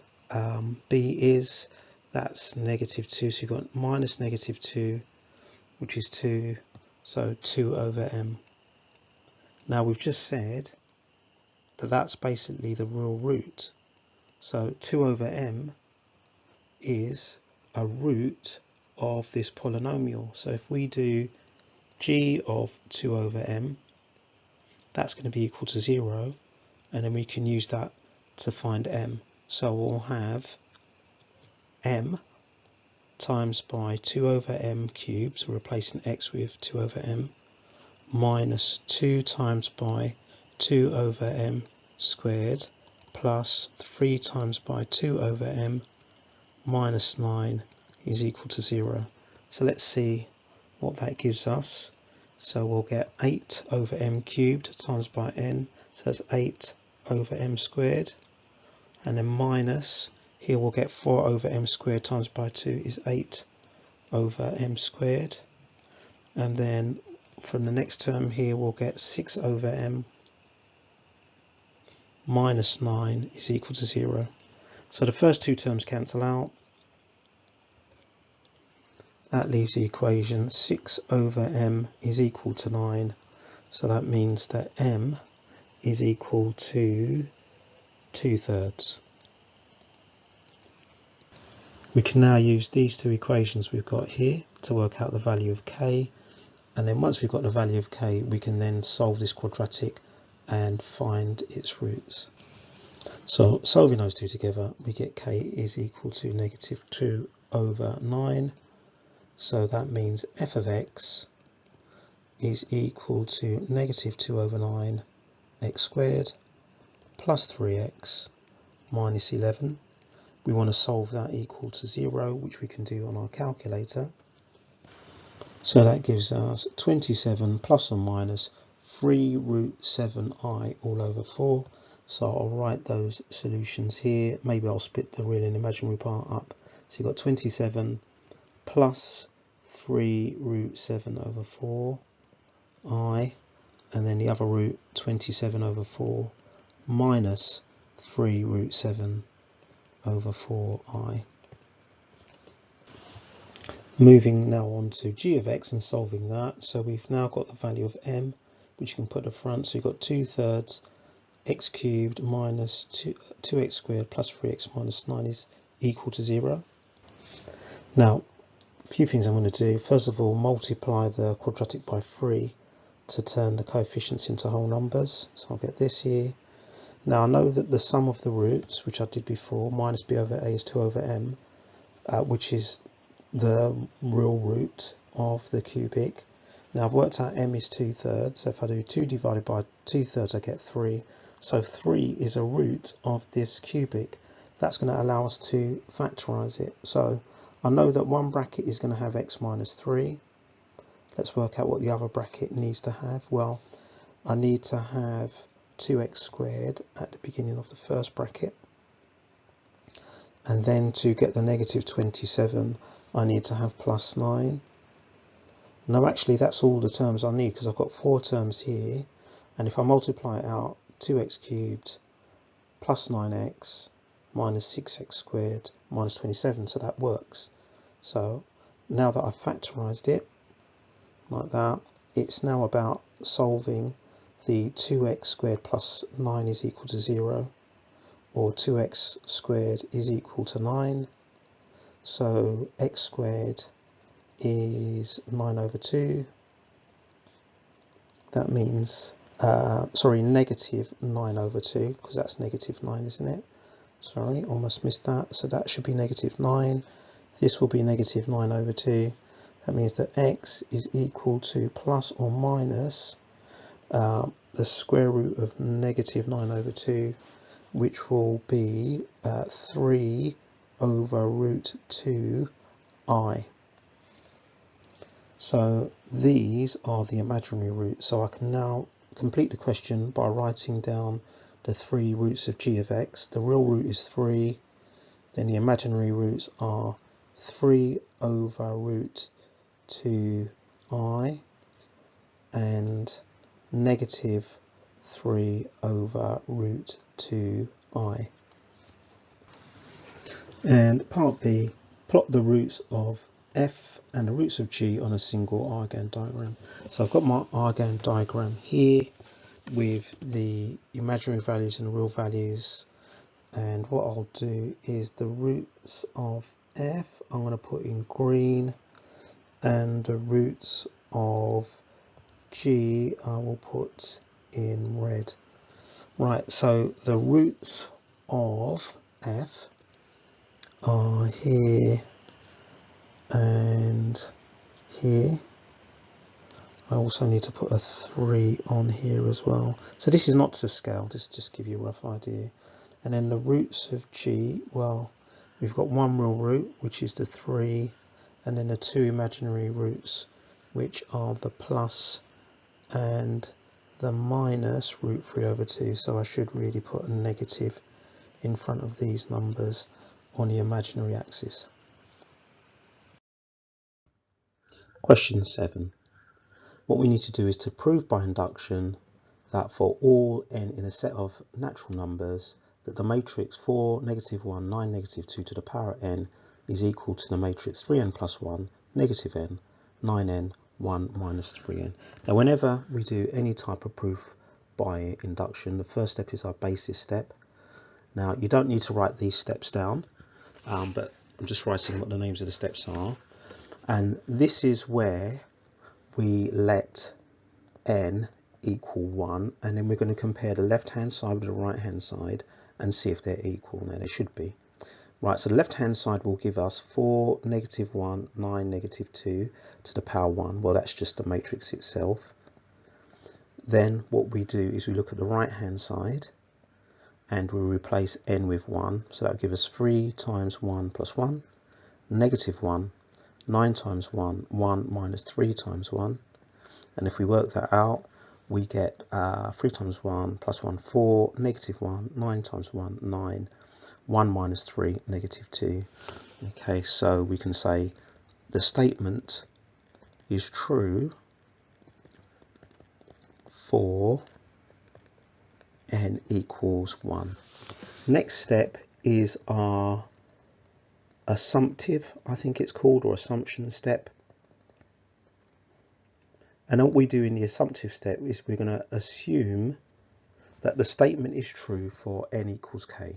b is, that's negative 2. So you've got minus negative 2, which is 2, so 2 over m. Now we've just said that that's basically the real root. So 2 over m is a root of this polynomial. So if we do g of 2 over m, that's going to be equal to 0, and then we can use that to find m. So we'll have m times by 2 over m cubed, so replacing x with 2 over m, minus 2 times by 2 over m squared, plus 3 times by 2 over m minus 9 is equal to 0. So let's see what that gives us. So we'll get 8 over m cubed times by n, so that's 8 over m squared, and then minus, here we'll get 4 over m squared times by 2 is 8 over m squared, and then from the next term here we'll get 6 over m minus 9 is equal to 0. So the first two terms cancel out. That leaves the equation 6 over m is equal to 9. So that means that m is equal to 2/3. We can now use these two equations we've got here to work out the value of k. And then once we've got the value of k, we can then solve this quadratic and find its roots. So solving those two together, we get k is equal to negative 2 over 9. So that means f of x is equal to negative 2 over 9 x squared plus 3x minus 11. We want to solve that equal to 0, which we can do on our calculator. So that gives us 27 plus or minus 3 root 7i all over 4. So I'll write those solutions here. Maybe I'll split the real and imaginary part up. So you've got 27 plus 3 root 7 over 4i, and then the other root 27 over 4 minus 3 root 7 over 4i. Moving now on to g of x and solving that. So we've now got the value of m, which you can put at the front. So you've got 2/3 x cubed minus 2x squared plus 3x minus 9 is equal to 0. Now, a few things I'm going to do. First of all, multiply the quadratic by 3 to turn the coefficients into whole numbers. So I'll get this here. Now I know that the sum of the roots, which I did before, minus b over a is 2 over m, which is the real root of the cubic. Now I've worked out m is 2/3, so if I do 2 divided by 2/3 I get 3. So 3 is a root of this cubic. That's going to allow us to factorise it. So I know that one bracket is going to have x minus 3. Let's work out what the other bracket needs to have. Well, I need to have 2x squared at the beginning of the first bracket. And then to get the negative 27, I need to have plus 9. No, actually that's all the terms I need, because I've got 4 terms here. And if I multiply it out, 2x cubed plus 9x minus 6x squared minus 27, so that works. So now that I've factorised it like that, it's now about solving the 2x squared plus 9 is equal to 0. or 2x squared is equal to 9. So x squared is 9 over 2. That means, negative 9 over 2, because that's negative 9, isn't it? Sorry, almost missed that. So that should be negative 9. This will be negative 9 over 2. That means that x is equal to plus or minus the square root of negative 9 over 2, which will be 3 over root 2i. So these are the imaginary roots. So I can now complete the question by writing down the 3 roots of g of x. The real root is 3. Then the imaginary roots are 3 over root 2i and negative 3 over root 2i. And part B, plot the roots of f and the roots of g on a single Argand diagram. So I've got my Argand diagram here with the imaginary values and real values, and what I'll do is the roots of f I'm going to put in green, and the roots of g I will put in red. Right, so the roots of f are here and here. I also need to put a 3 on here as well. So this is not to scale, just give you a rough idea. And then the roots of g, well, we've got one real root, which is the 3, and then the 2 imaginary roots, which are the plus and the minus root 3 over 2. So I should really put a negative in front of these numbers on the imaginary axis. Question 7. What we need to do is to prove by induction that for all n in a set of natural numbers, that the matrix 4, negative 1, 9, negative 2 to the power n is equal to the matrix 3n plus 1, negative n, 9n, 1 minus 3n. Now whenever we do any type of proof by induction, the first step is our basis step. Now you don't need to write these steps down, but I'm just writing what the names of the steps are. And this is where we let n equal 1, and then we're going to compare the left hand side with the right hand side and see if they're equal. Now they should be. Right, so the left hand side will give us 4, negative 1, 9, negative 2 to the power 1. Well, that's just the matrix itself. Then what we do is we look at the right hand side and we replace n with 1. So that will give us 3 times 1 plus 1, negative 1, 9 times 1, 1 minus 3 times 1. And if we work that out, we get 3 times 1 plus 1, 4, negative 1, 9 times 1, 9, 1 minus 3, negative 2. Okay, so we can say the statement is true for n equals 1. Next step is our assumptive, I think it's called, or assumption step. And what we do in the assumptive step is we're going to assume that the statement is true for n equals k.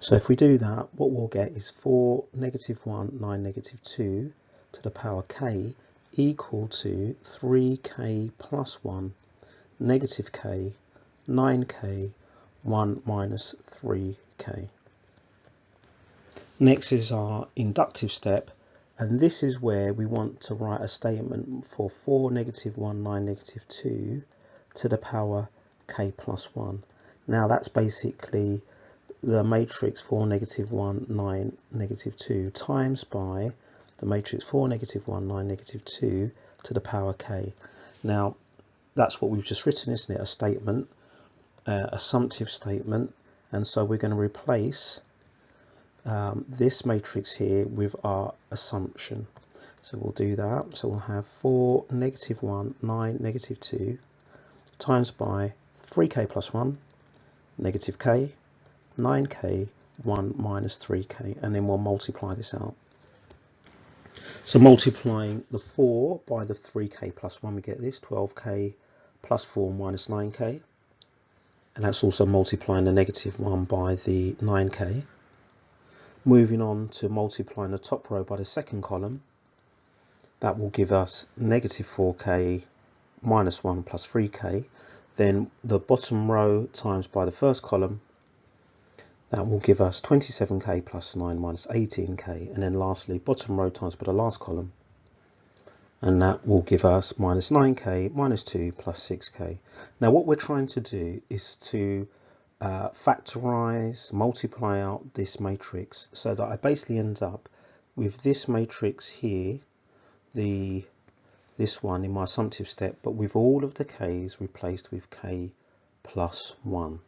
So if we do that, what we'll get is 4, negative 1, 9, negative 2 to the power k equal to 3k plus 1, negative k, 9k, 1 minus 3k. Next is our inductive step, and this is where we want to write a statement for 4, negative 1, 9, negative 2 to the power k plus 1. Now that's basically the matrix 4, negative 1, 9, negative 2 times by the matrix 4, negative 1, 9, negative 2 to the power k. Now that's what we've just written, isn't it? A statement, assumptive statement. And so we're going to replace this matrix here with our assumption. So we'll do that. So we'll have 4, negative 1, 9, negative 2 times by 3k plus 1, negative k, 9k, 1 minus 3k, and then we'll multiply this out. So multiplying the 4 by the 3k plus 1, we get this 12k plus 4 minus 9k. and that's also multiplying the negative 1 by the 9k. Moving on to multiplying the top row by the second column, that will give us negative 4k minus 1 plus 3k. Then the bottom row times by the first column, that will give us 27k plus 9 minus 18k. And then lastly, bottom row times by the last column, and that will give us minus 9k minus 2 plus 6k. Now what we're trying to do is to factorize, multiply out this matrix so that I basically end up with this matrix here, this one in my assumptive step, but with all of the k's replaced with k plus 1.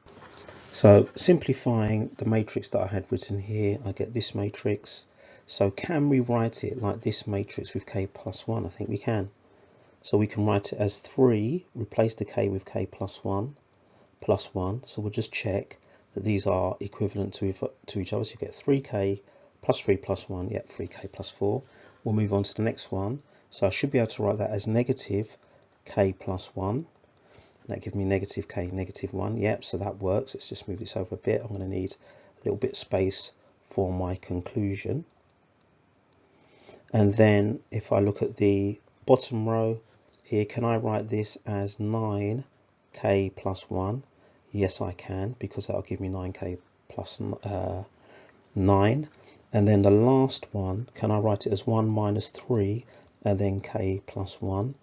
So simplifying the matrix that I had written here, I get this matrix. So can we write it like this matrix with k plus 1? I think we can. So we can write it as 3, replace the k with k plus 1, plus 1. So we'll just check that these are equivalent to each other. So you get 3k plus 3 plus 1, yep, 3k plus 4. We'll move on to the next one. So I should be able to write that as negative k plus 1. And that gives me negative k, negative 1. Yep, so that works. Let's just move this over a bit. I'm going to need a little bit of space for my conclusion. And then if I look at the bottom row here, can I write this as 9k plus 1? Yes, I can, because that'll give me 9k plus 9. And then the last one, can I write it as 1 minus 3 and then k plus 1?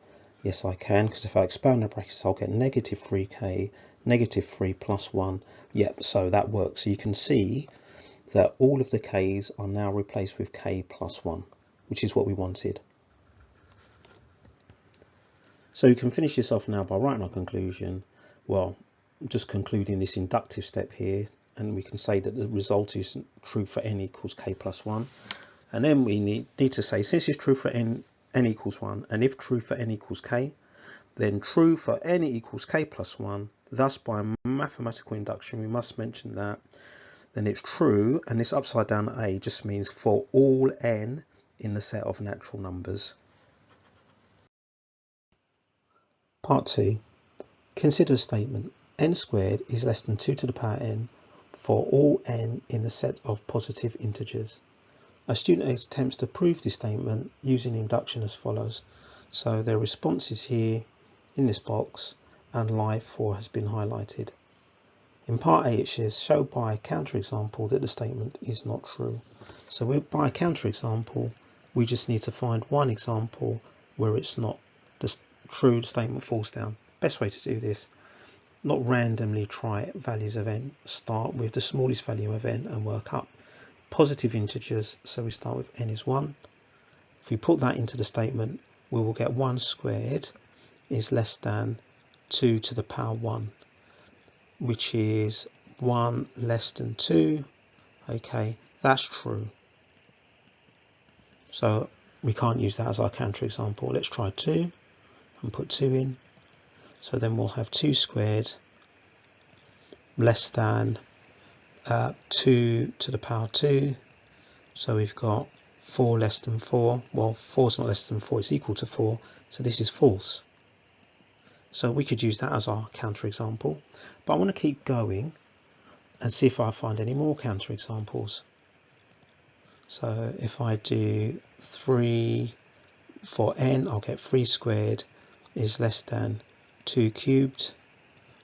Yes, I can, because if I expand the brackets, I'll get negative 3k, negative 3 plus 1. Yep, so that works. So you can see that all of the k's are now replaced with k plus 1, which is what we wanted. So you can finish this off now by writing our conclusion. Well, just concluding this inductive step here, and we can say that the result is true for n equals k plus 1. And then we need to say, since it's true for n equals 1, and if true for n equals k, then true for n equals k plus 1, thus by mathematical induction we must mention that, then it's true, and this upside down a just means for all n in the set of natural numbers. Part 2. Consider a statement. N squared is less than 2 to the power n for all n in the set of positive integers. A student attempts to prove this statement using induction as follows. So their response is here in this box, and live 4 has been highlighted. In part A it says, show by a counterexample that the statement is not true. So by a counterexample, we just need to find one example where it's not true, the statement falls down. Best way to do this, not randomly try values of n, start with the smallest value of n and work up. Positive integers, so we start with n is 1. If we put that into the statement, we will get 1 squared is less than 2 to the power 1, which is 1 less than 2. Okay, that's true. So we can't use that as our counterexample. Let's try 2 and put 2 in. So then we'll have 2 squared less than 2 to the power 2. So we've got 4 less than 4. Well, 4 is not less than 4, it's equal to 4. So this is false. So we could use that as our counterexample. But I want to keep going and see if I find any more counterexamples. So if I do 3 for n, I'll get 3 squared is less than 2 cubed.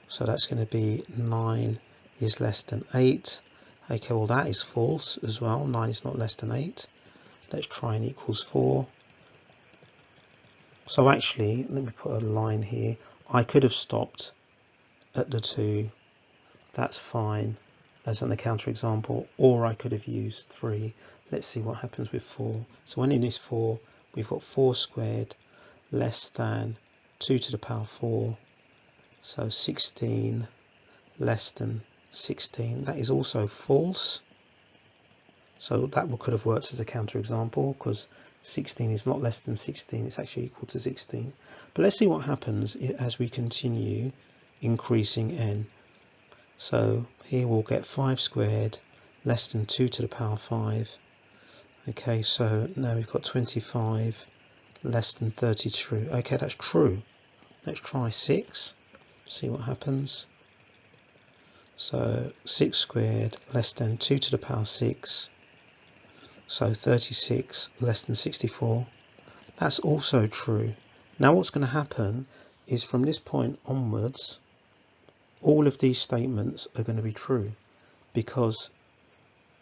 So that's going to be 9 is less than 8. Okay, well that is false as well. 9 is not less than 8. Let's try n equals 4. So actually, let me put a line here. I could have stopped at the 2. That's fine as an counterexample. Or I could have used 3. Let's see what happens with 4. So when n is 4, we've got 4 squared less than 2 to the power 4. So 16 less than 16. That is also false. So that could have worked as a counterexample because 16 is not less than 16. It's actually equal to 16. But let's see what happens as we continue increasing n. So here we'll get 5 squared less than 2 to the power 5. Okay, so now we've got 25 less than 32. Okay, that's true. Let's try 6. See what happens. So 6 squared less than 2 to the power 6. So 36 less than 64. That's also true. Now what's going to happen is from this point onwards, all of these statements are going to be true, because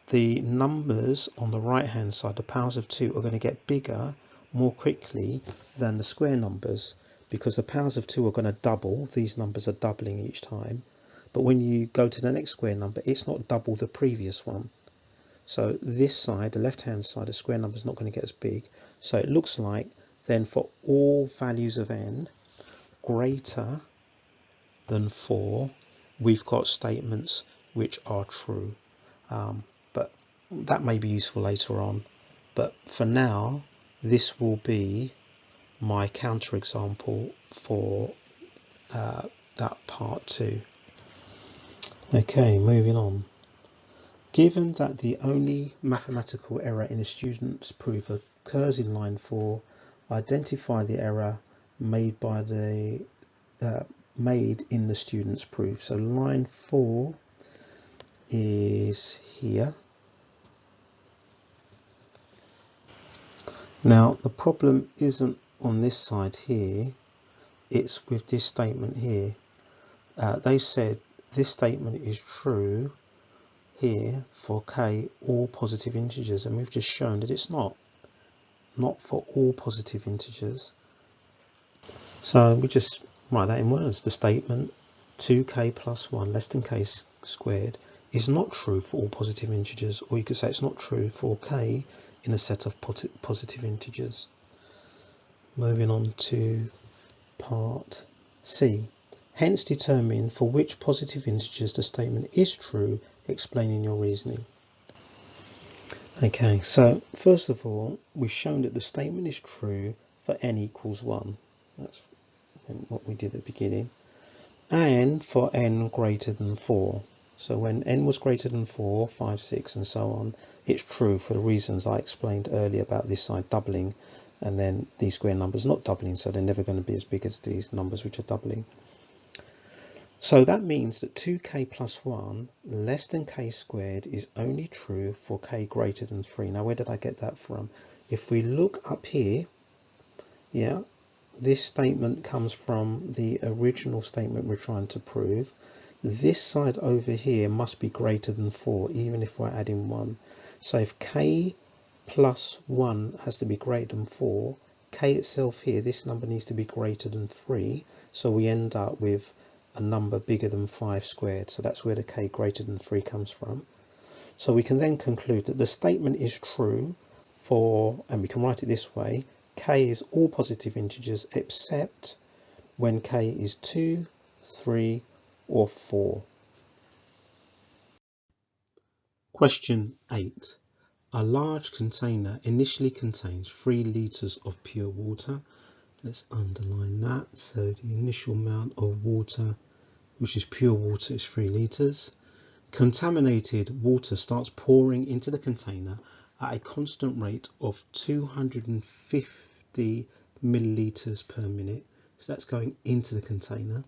the numbers on the right hand side, the powers of 2, are going to get bigger more quickly than the square numbers, because the powers of 2 are going to double. These numbers are doubling each time, but when you go to the next square number, it's not double the previous one. So this side, the left hand side, the square number is not going to get as big. So it looks like then for all values of n greater than 4, we've got statements which are true. But that may be useful later on. But for now, this will be my counterexample for that part 2. Okay, moving on. Given that the only mathematical error in a student's proof occurs in line 4, identify the error made by the made in the student's proof. So line 4 is here. Now the problem isn't on this side here, it's with this statement here. They said this statement is true here for k all positive integers, and we've just shown that it's not for all positive integers. So we just write that in words. The statement 2k plus 1 less than k squared is not true for all positive integers, or you could say it's not true for k in a set of positive integers. Moving on to part C. Hence determine for which positive integers the statement is true, explaining your reasoning. Okay, so first of all, we've shown that the statement is true for n equals 1. That's what we did at the beginning. And for n greater than 4. So when n was greater than 4, 5, 6 and so on, it's true for the reasons I explained earlier about this side doubling and then these square numbers not doubling, so they're never going to be as big as these numbers which are doubling. So that means that 2k plus 1 less than k squared is only true for k greater than 3. Now where did I get that from? If we look up here, yeah, this statement comes from the original statement we're trying to prove. This side over here must be greater than 4, even if we're adding 1. So if k plus 1 has to be greater than 4, k itself here, this number needs to be greater than 3. So we end up with a number bigger than 5 squared. So that's where the k greater than 3 comes from. So we can then conclude that the statement is true for, and we can write it this way, k is all positive integers except when k is 2, 3 or 4. Question 8. A large container initially contains 3 litres of pure water. Let's underline that. So the initial amount of water, which is pure water, is 3 litres. Contaminated water starts pouring into the container at a constant rate of 250 millilitres per minute. So that's going into the container.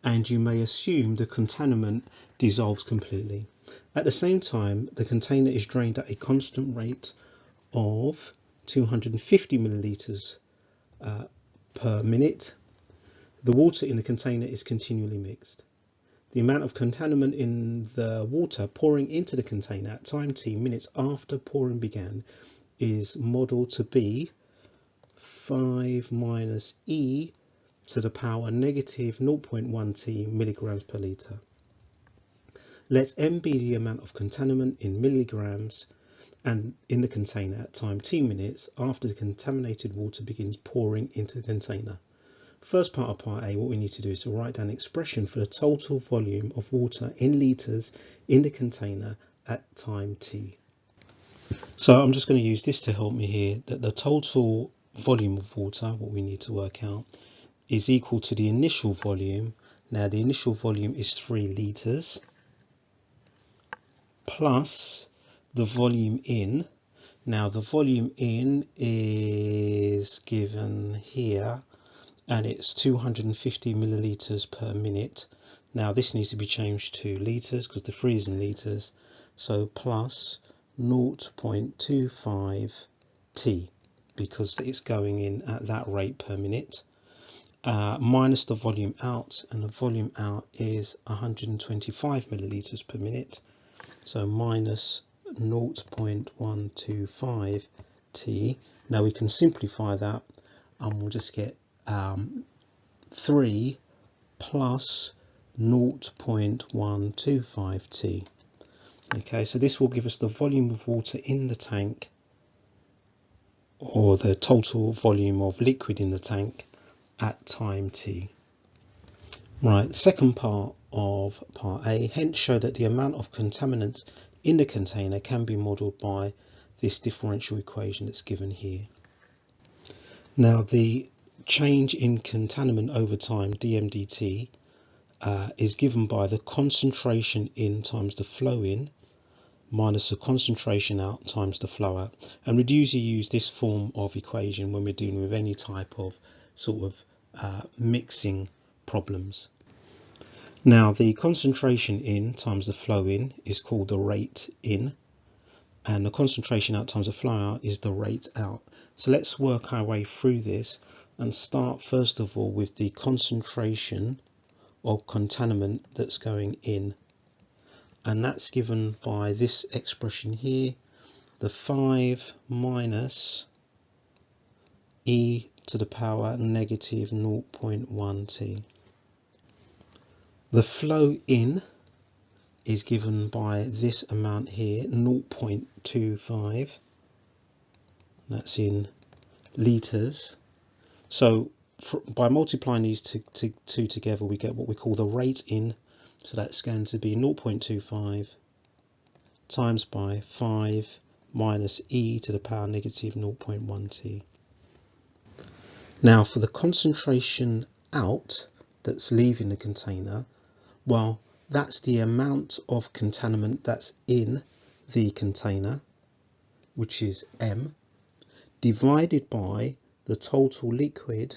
And you may assume the contaminant dissolves completely. At the same time, the container is drained at a constant rate of 250 millilitres per minute. The water in the container is continually mixed. The amount of contaminant in the water pouring into the container at time t minutes after pouring began is modelled to be 5 minus e to the power negative 0.1 t milligrams per litre. Let m be the amount of contaminant in milligrams and in the container at time t minutes after the contaminated water begins pouring into the container. First part of part A, what we need to do is to write down an expression for the total volume of water in litres in the container at time t. So I'm just going to use this to help me here, that the total volume of water, what we need to work out, is equal to the initial volume. Now the initial volume is 3 litres plus the volume in. Now the volume in is given here and it's 250 milliliters per minute. Now this needs to be changed to litres because the 3 is in litres, so plus 0.25 T because it's going in at that rate per minute, minus the volume out, and the volume out is 125 milliliters per minute, so minus 0.125 T. Now we can simplify that and we'll just get 3 plus 0.125 T. Okay, so this will give us the volume of water in the tank, or the total volume of liquid in the tank at time t. Right, second part of part A, hence show that the amount of contaminant in the container can be modelled by this differential equation that's given here. Now the change in contaminant over time, dm dt, is given by the concentration in times the flow in minus the concentration out times the flow out. And we'd usually use this form of equation when we're dealing with any type of sort of mixing problems. Now the concentration in times the flow in is called the rate in, and the concentration out times the flow out is the rate out. So let's work our way through this and start first of all with the concentration of contaminant that's going in, and that's given by this expression here, the 5 minus e to the power negative 0.1 T. The flow in is given by this amount here, 0.25, that's in litres. So by multiplying these two together, we get what we call the rate in. So that's going to be 0.25 times by 5 minus e to the power negative 0.1 T. Now for the concentration out that's leaving the container, well, that's the amount of contaminant that's in the container, which is M, divided by the total liquid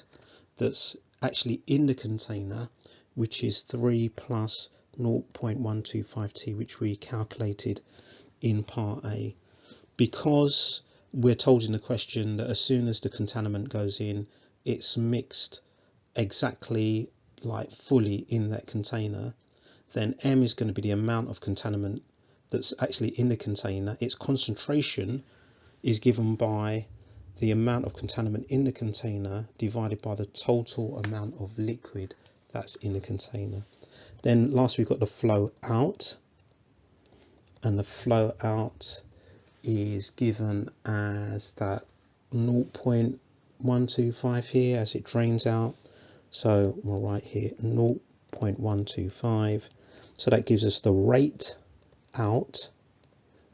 that's actually in the container, which is 3 plus 0.125 T, which we calculated in part A. Because we're told in the question that as soon as the contaminant goes in, it's mixed exactly like fully in that container, then M is going to be the amount of contaminant that's actually in the container. Its concentration is given by the amount of contaminant in the container divided by the total amount of liquid that's in the container. Then last we've got the flow out, and the flow out is given as that 0.125 here as it drains out. So we'll write here 0.125. So that gives us the rate out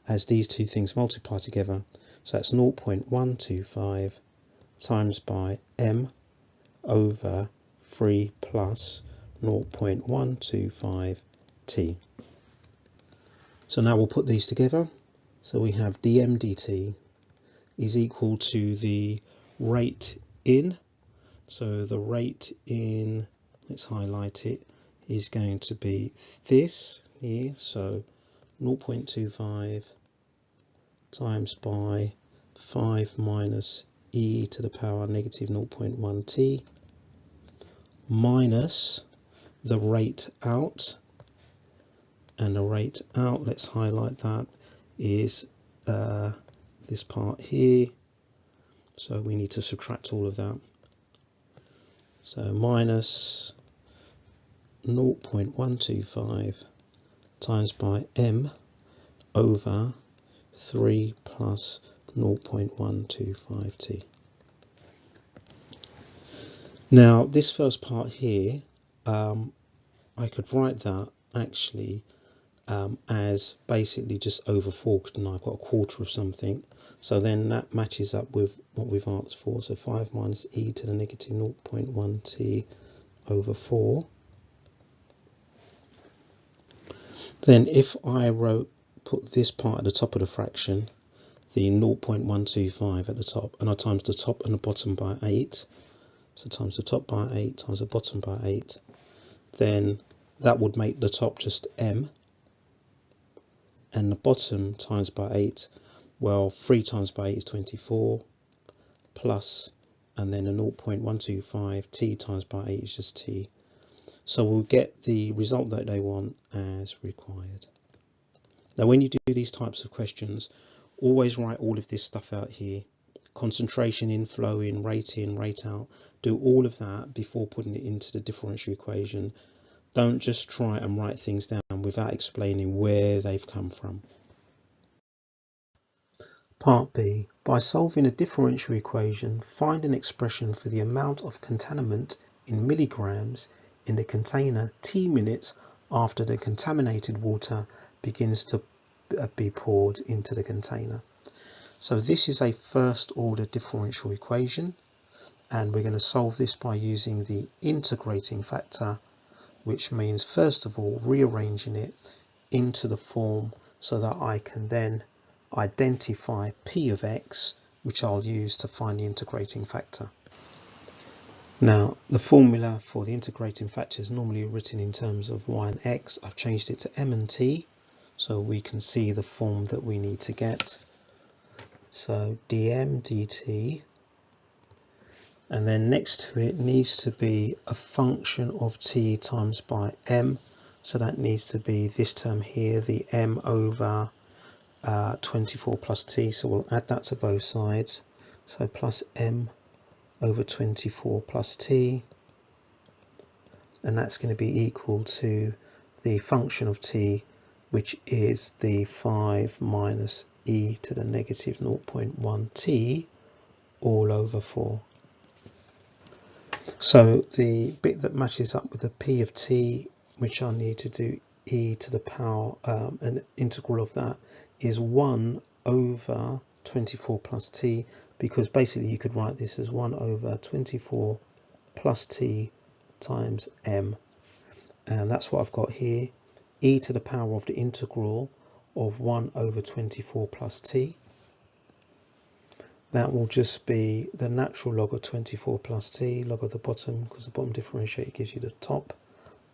as these two things multiply together. So that's 0.125 times by M over 3 plus 0.125 T. So now we'll put these together. So we have dm dt is equal to the rate in. So the rate in, let's highlight it, is going to be this here. So 0.25 times by 5 minus e to the power negative 0.1 T minus the rate out, and the rate out, let's highlight that, is this part here. So we need to subtract all of that. So minus 0.125 times by M over 3 plus 0.125 T. Now this first part here, I could write that actually as basically just over 4, because now I've got a quarter of something. So then that matches up with what we've asked for. So 5 minus e to the negative 0.1 T over 4. Then if I put this part at the top of the fraction, the 0.125 at the top, and I times the top and the bottom by 8, so times the top by 8 times the bottom by 8, then that would make the top just m, and the bottom times by 8, well, 3 times by 8 is 24, plus, and then a 0.125 t times by 8 is just t. So we'll get the result that they want as required. Now when you do these types of questions, always write all of this stuff out here. Concentration in, flow in, rate out. Do all of that before putting it into the differential equation. Don't just try and write things down without explaining where they've come from. Part B. By solving a differential equation, find an expression for the amount of contaminant in milligrams in the container T minutes after the contaminated water begins to be poured into the container. So this is a first order differential equation, and we're going to solve this by using the integrating factor, which means first of all rearranging it into the form so that I can then identify p of x, which I'll use to find the integrating factor. Now the formula for the integrating factor is normally written in terms of y and x. I've changed it to m and t so we can see the form that we need to get. So dm dt, and then next to it needs to be a function of t times by m, so that needs to be this term here, the m over 24 plus t, so we'll add that to both sides, so plus m over 24 plus t, and that's going to be equal to the function of t, which is the 5 minus e to the negative 0.1 t all over 4. So the bit that matches up with the p of t, which I need to do e to the power, an integral of that, is 1 over 24 plus t, because basically you could write this as 1 over 24 plus t times m, and that's what I've got here, e to the power of the integral of 1 over 24 plus t. That will just be the natural log of 24 plus t, log of the bottom, because the bottom differentiator gives you the top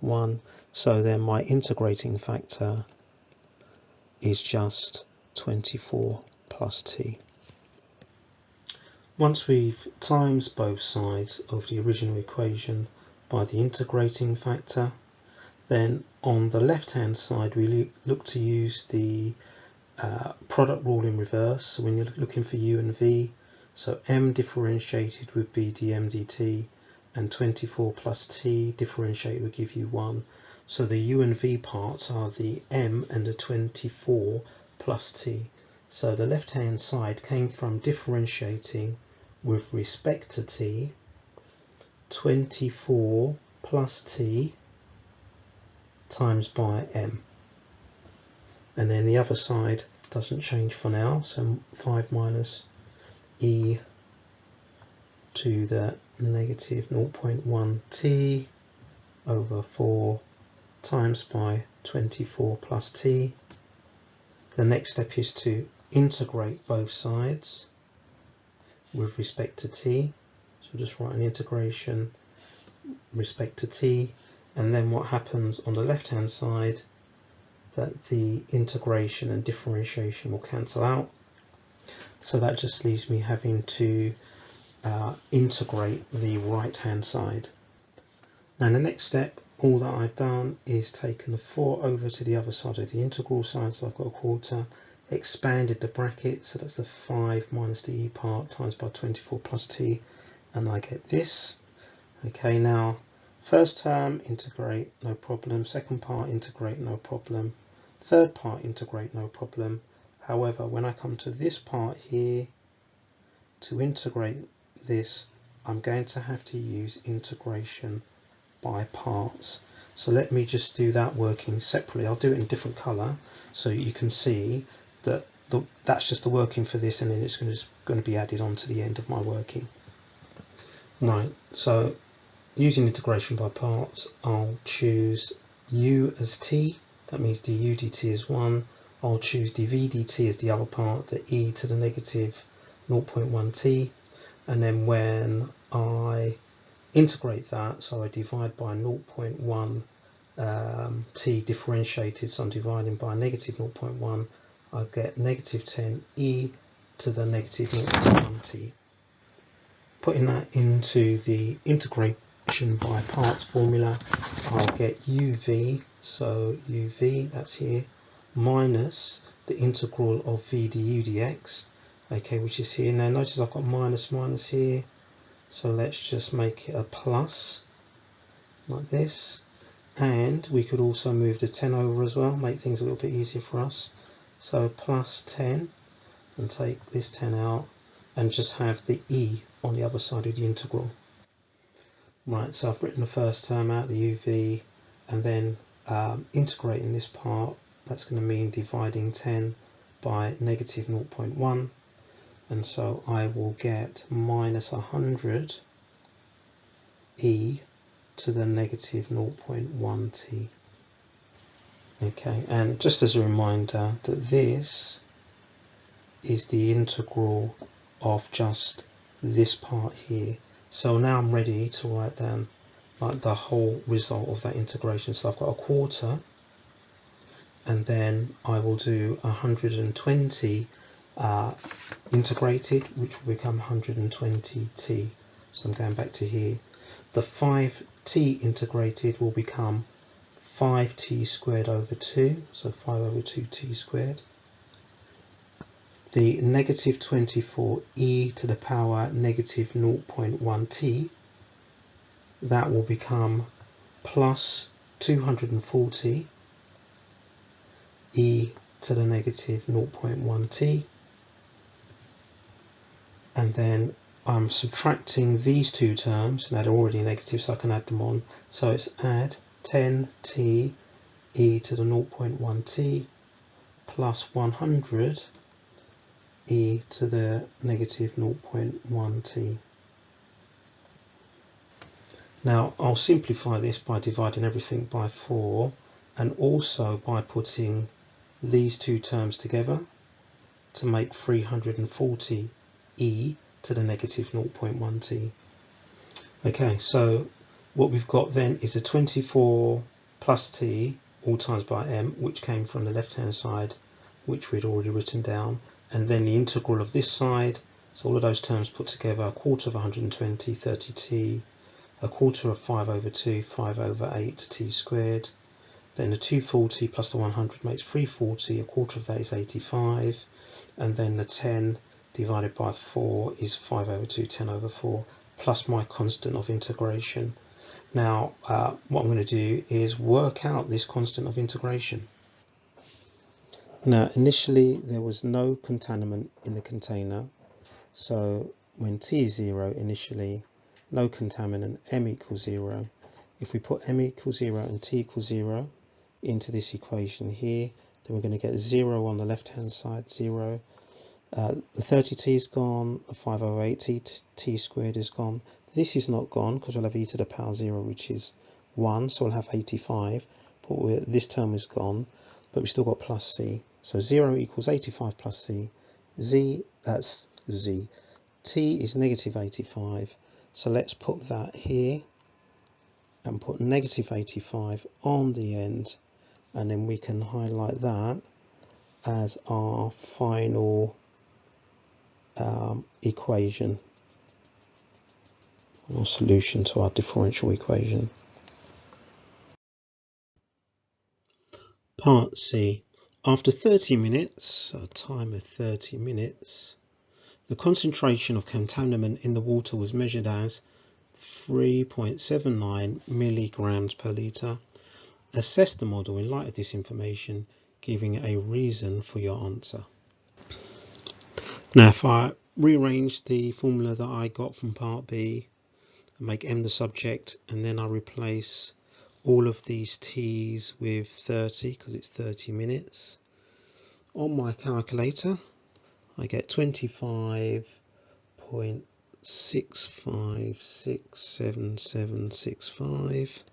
1. So then my integrating factor is just 24 plus t. Once we've times both sides of the original equation by the integrating factor, then on the left hand side we look to use the product rule in reverse. So when you're looking for u and v, so m differentiated would be dm dt, and 24 plus t differentiated would give you 1. So the u and v parts are the m and the 24 plus t. So the left hand side came from differentiating with respect to t, 24 plus t times by m, and then the other side doesn't change for now, so 5 minus e to the negative 0.1 t over 4 times by 24 plus t. The next step is to integrate both sides with respect to t, so just write an integration respect to t, and then what happens on the left hand side, that the integration and differentiation will cancel out, so that just leaves me having to integrate the right hand side. Now the next step, all that I've done is taken the 4 over to the other side of the integral side, so I've got a quarter, expanded the bracket, so that's the 5 minus the e part times by 24 plus t, and I get this. Okay, now first term integrate, no problem. Second part integrate, no problem. Third part integrate, no problem. However, when I come to this part here, to integrate this, I'm going to have to use integration by parts. So let me just do that working separately. I'll do it in a different colour so you can see that that's just the working for this, and then it's going to be added on to the end of my working. Right, so using integration by parts, I'll choose u as t, that means du dt is 1. I'll choose dv dt as the other part, the e to the negative 0.1 t, and then when I integrate that, so I divide by 0.1 t differentiated, so I'm dividing by negative 0.1, I get negative 10 e to the negative 0.1 t. Putting that into the integration by parts formula, I'll get uv, so uv, that's here, minus the integral of v du dx, okay, which is here. Now notice I've got minus here, so let's just make it a plus, like this. And we could also move the 10 over as well, make things a little bit easier for us. So plus 10, and take this 10 out, and just have the e on the other side of the integral. Right, so I've written the first term out, the uv, and then integrating this part, that's going to mean dividing 10 by negative 0.1, and so I will get minus 100 e to the negative 0.1 t. Okay, and just as a reminder that this is the integral of just this part here. So now I'm ready to write down like the whole result of that integration. So I've got a quarter, and then I will do 120 integrated, which will become 120t. So I'm going back to here. The 5t integrated will become 5t squared over 2, so 5 over 2t squared. The negative 24 e to the power negative 0.1t, that will become plus 240 e to the negative 0.1t, and then I'm subtracting these two terms, and they're already negative, so I can add them on. So it's add 10t e to the 0.1t plus 100 e to the negative 0.1t. Now I'll simplify this by dividing everything by 4, and also by putting these two terms together to make 340 e to the negative 0.1t. Okay, so what we've got then is a 24 plus t all times by m, which came from the left hand side, which we'd already written down, and then the integral of this side, so all of those terms put together, a quarter of 120, 30t, a quarter of 5 over 2, 5 over 8 t squared, then the 240 plus the 100 makes 340, a quarter of that is 85, and then the 10 divided by 4 is 5 over 2, 10 over 4, plus my constant of integration. Now what I'm going to do is work out this constant of integration. Now initially there was no contaminant in the container, so when t is 0 initially, no contaminant, m equals 0. If we put m equals 0 and t equals 0 into this equation here, then we're going to get 0 on the left hand side, 0. The 30t is gone, 5 over 8t t squared is gone. This is not gone because we'll have e to the power 0, which is 1, so we'll have 85, but this term is gone, but we've still got plus c. So 0 equals 85 plus c. That's z. T is negative 85, so let's put that here and put negative 85 on the end, and then we can highlight that as our final equation or solution to our differential equation. Part C. After 30 minutes, a time of 30 minutes, the concentration of contaminant in the water was measured as 3.79 milligrams per litre. Assess the model in light of this information, giving a reason for your answer. Now if I rearrange the formula that I got from part B and make m the subject, and then I replace all of these t's with 30 because it's 30 minutes, on my calculator I get 25.656765.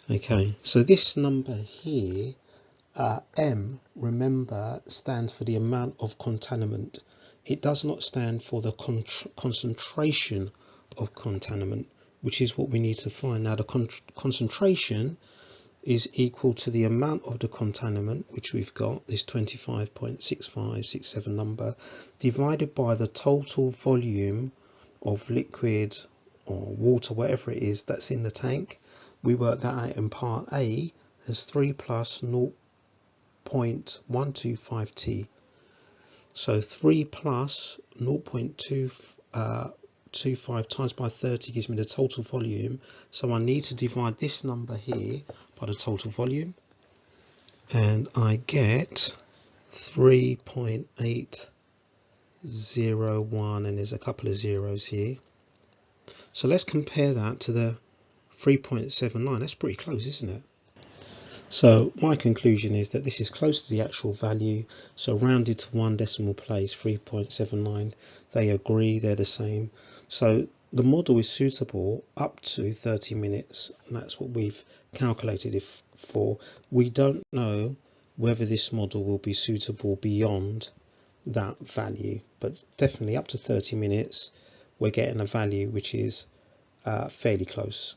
Okay, so this number here, m, remember, stands for the amount of contaminant it does not stand for the concentration of contaminant, which is what we need to find. Now the concentration is equal to the amount of the contaminant, which we've got, this 25.6567 number, divided by the total volume of liquid or water, whatever it is that's in the tank. We work that out in part A as 3 plus 0.125 T. So 3 plus 0.225 times by 30 gives me the total volume. So I need to divide this number here by the total volume, and I get 3.801, and there's a couple of zeros here. So let's compare that to the 3.79. That's pretty close, isn't it? So my conclusion is that this is close to the actual value. So rounded to one decimal place, 3.79. They agree, they're the same. So the model is suitable up to 30 minutes. And that's what we've calculated it for. We don't know whether this model will be suitable beyond that value, but definitely up to 30 minutes, we're getting a value which is fairly close.